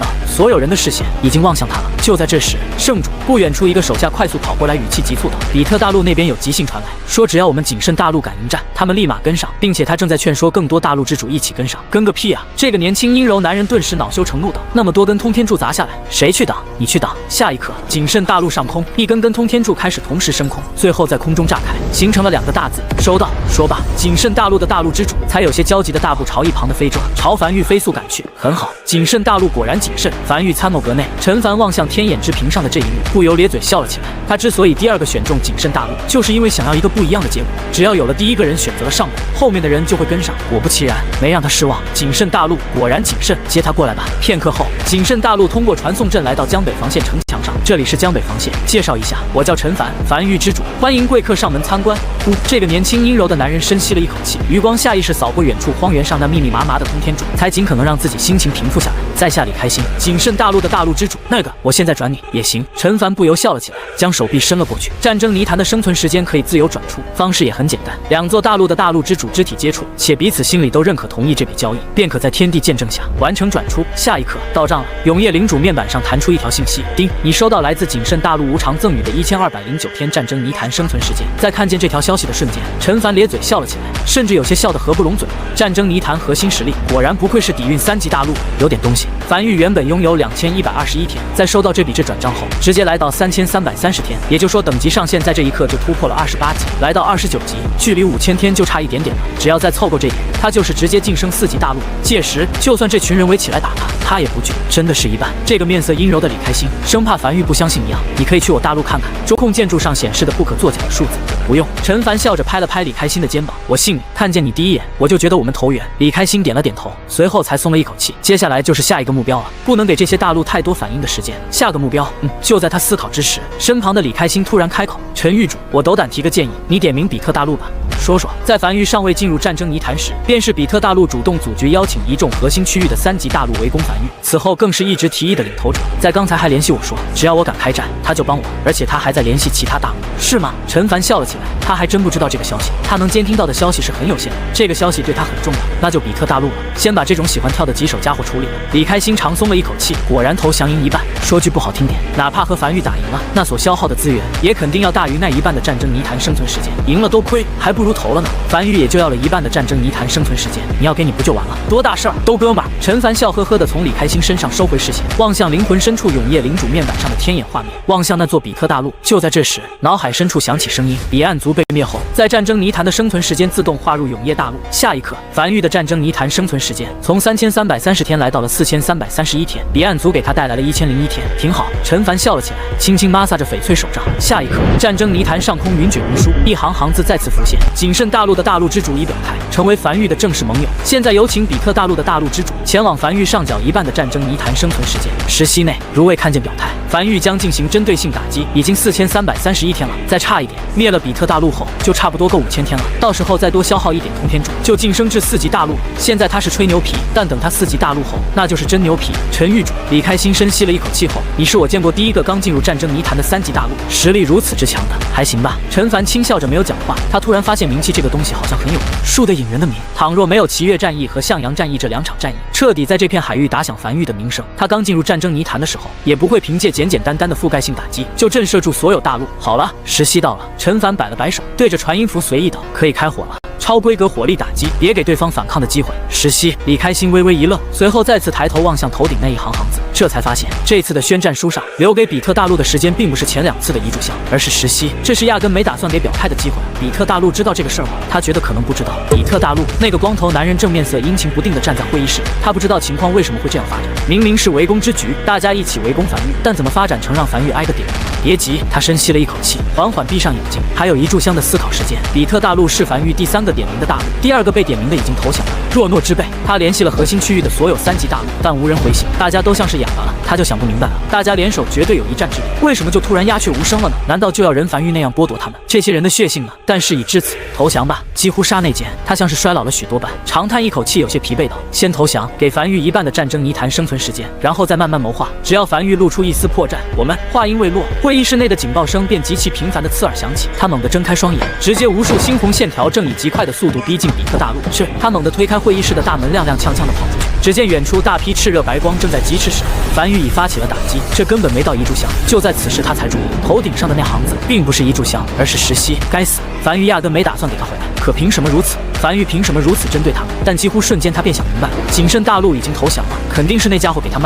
道所有人的视线已经望向他了。就在这时，圣主不远处一个手下快速跑过来，语气急促道：“比特大陆那边有急信传来，说只要我们谨慎大陆敢迎战，他们立马跟上，并且他正在劝说更多大陆之主一起跟上。”跟个屁啊！这个年轻阴柔男人顿时恼羞成怒道：“那么多根通天柱砸下来，谁去挡？你去挡！”下一刻，谨慎大陆上空一根根通天柱开始同时升空，最后在空中炸开，形成了2个大字：收到。说罢，谨慎大陆的大陆之主才有些焦急的大步朝一旁的飞舟，朝樊玉飞速赶去。很好，谨慎大陆果然谨慎。樊玉参谋阁内，陈凡望向天眼之屏上的这一幕，不由咧嘴笑了起来。他之所以第2个选中谨慎大陆，就是因为想要一个不一样的结果。只要有了第1个人选择了上路，后面的人就会跟上。果不其然，没让他失望，谨慎大陆果然谨慎。接他过来吧。片刻后，谨慎大陆通过传送阵来到江北防线城墙上。这里是江北防线，介绍一下，我叫陈凡，樊玉之主，欢迎贵客上门参观。这个年轻阴柔的男人深吸了一口气，余光下意识扫过远处荒原上那密密麻麻的通天柱，才尽可能让自己心情平复下来。在下李开心，谨慎大陆的大陆之主。那个，我现在转你也行。陈凡不由笑了起来，将手臂伸了过去。战争泥潭的生存时间可以自由转出，方式也很简单，2座大陆的大陆之主肢体接触，且彼此心里都认可同意这笔交易，便可在天地见证下完成转出。下一刻到账了，永夜领主面板上弹出一条信息：丁，你收到来自谨慎大陆无偿赠予的1209天战争泥潭生存时间。在看见这条消息的瞬间，陈凡咧嘴笑了起来，甚至有些笑得合不拢嘴了。战争泥潭核心实力果然不愧是底蕴3级大陆，有点东西。樊玉原本拥有2121天，在收到这笔转账后，直接来到3330天，也就是说等级上限在这一刻就突破了28级，来到29级，距离5000天就差一点点了。只要再凑够这点，他就是直接晋升4级大陆。届时就算这群人围起来打他也不惧，真的是一半。这个面色阴柔的李开心，生怕樊玉不相信一样，你可以去我大陆看看，中控建筑上显示的不可作假的数字。不用。陈凡笑着拍了拍李开心的肩膀，我信你，看见你第一眼我就觉得我们投缘。李开心点了点头，随后才松了一口气。接下来就是下一个目标了，不能给这些大陆太多反应的时间。下个目标，就在他思考之时，身旁的李开心突然开口：“陈狱主，我斗胆提个建议，你点名比特大陆吧。”说说，在樊玉尚未进入战争泥潭时，便是比特大陆主动组局邀请一众核心区域的3级大陆围攻樊玉，此后更是一直提议的领头者，在刚才还联系我说，只要我敢开战，他就帮我，而且他还在联系其他大陆，是吗？陈凡笑了起来，他还真不知道这个消息，他能监听到的消息是很有限的，这个消息对他很重要，那就比特大陆了，先把这种喜欢跳的棘手家伙处理了。李开心长松了一口气，果然投降赢一半，说句不好听点，哪怕和樊玉打赢了，那所消耗的资源也肯定要大于那一半的战争泥潭生存时间，赢了多亏，还不如投了呢。樊玉也就要了一半的战争泥潭生存时间，你要给你不就完了？多大事儿，都哥们儿。陈凡笑呵呵地从李开心身上收回视线，望向灵魂深处永夜领主面板上的天眼画面，望向那座比特大陆。就在这时，脑海深处响起声音：彼岸族被灭后，在战争泥潭的生存时间自动划入永夜大陆。下一刻，樊玉的战争泥潭生存时间从3330天来到了4331天，彼岸族给他带来了1001天。挺好，陈凡笑了起来，轻轻摩挲着翡翠手杖。下一刻，战争泥潭上空云卷云舒，一行行字再次浮现：谨慎大陆的大陆之主已表态，成为樊玉的正式盟友。现在有请比特大陆的大陆之主前往樊玉上缴一半的战争泥潭生存时间。时息内，如未看见表态，樊玉将进行针对性打击。已经4331天了，再差一点，灭了比特大陆后，就差不多够5000天了。到时候再多消耗一点通天柱，就晋升至4级大陆。现在他是吹牛皮，但等他4级大陆后，那就是真牛皮。陈狱主，李开心深吸了一口气后，你是我见过第一个刚进入战争泥潭的3级大陆，实力如此之强的，还行吧？陈凡轻笑着没有讲话，他突然发现名气这个东西好像很有数的引人的名。倘若没有齐越战役和向阳战役这2场战役彻底在这片海域打响樊玉的名声，他刚进入战争泥潭的时候，也不会凭借简简单单的覆盖性打击就震慑住所有大陆。好了，时息到了。陈凡摆了摆手，对着传音符随意道：可以开火了。超规格火力打击，别给对方反抗的机会。时息，李开心微微一愣，随后再次抬头望向头顶那一行行字，这才发现这次的宣战书上留给比特大陆的时间并不是前2次的遗嘱项，而是时息，这是压根没打算给表态的机会。比特大陆知道这个事儿吗？他觉得可能不知道。比特大陆那个光头男人正面色阴晴不定地站在会议室，他不知道情况为什么会这样发展。明明是围攻之局，大家一起围攻樊玉，但怎么发展成让樊玉挨个点名？别急，他深吸了一口气，缓缓闭上眼睛，还有1炷香的思考时间。比特大陆是樊玉第3个点名的大陆，第2个被点名的已经投降了。弱诺之辈，他联系了核心区域的所有3级大陆，但无人回信，大家都像是哑巴了。他就想不明白了，大家联手绝对有一战之力，为什么就突然鸦雀无声了呢？难道就要人樊玉那样剥夺他们这些人的血性呢？但事已至此，投降吧。几乎刹那间，他像是衰老了许多般，长叹一口气，有些疲惫道：“先投降，给樊玉一半的战争泥潭生存时间，然后再慢慢谋划。只要樊玉露出一丝破绽，我们……”话音未落，会议室内的警报声便极其频繁的刺耳响起。他猛地睁开双眼，只见无数猩红线条正以极快的速度逼近比克大陆。是他猛地推开会议室的大门，踉踉跄跄的跑出去。只见远处大批炽热白光正在疾驰驶来，樊玉已发起了打击，这根本没到一炷香。就在此时，他才注意头顶上的那行字并不是一炷香，而是石溪。该死！樊玉压根没打算给他回来，可凭什么如此？樊玉凭什么如此针对他？但几乎瞬间，他便想明白了，景盛大陆已经投降了，肯定是那家伙给他卖。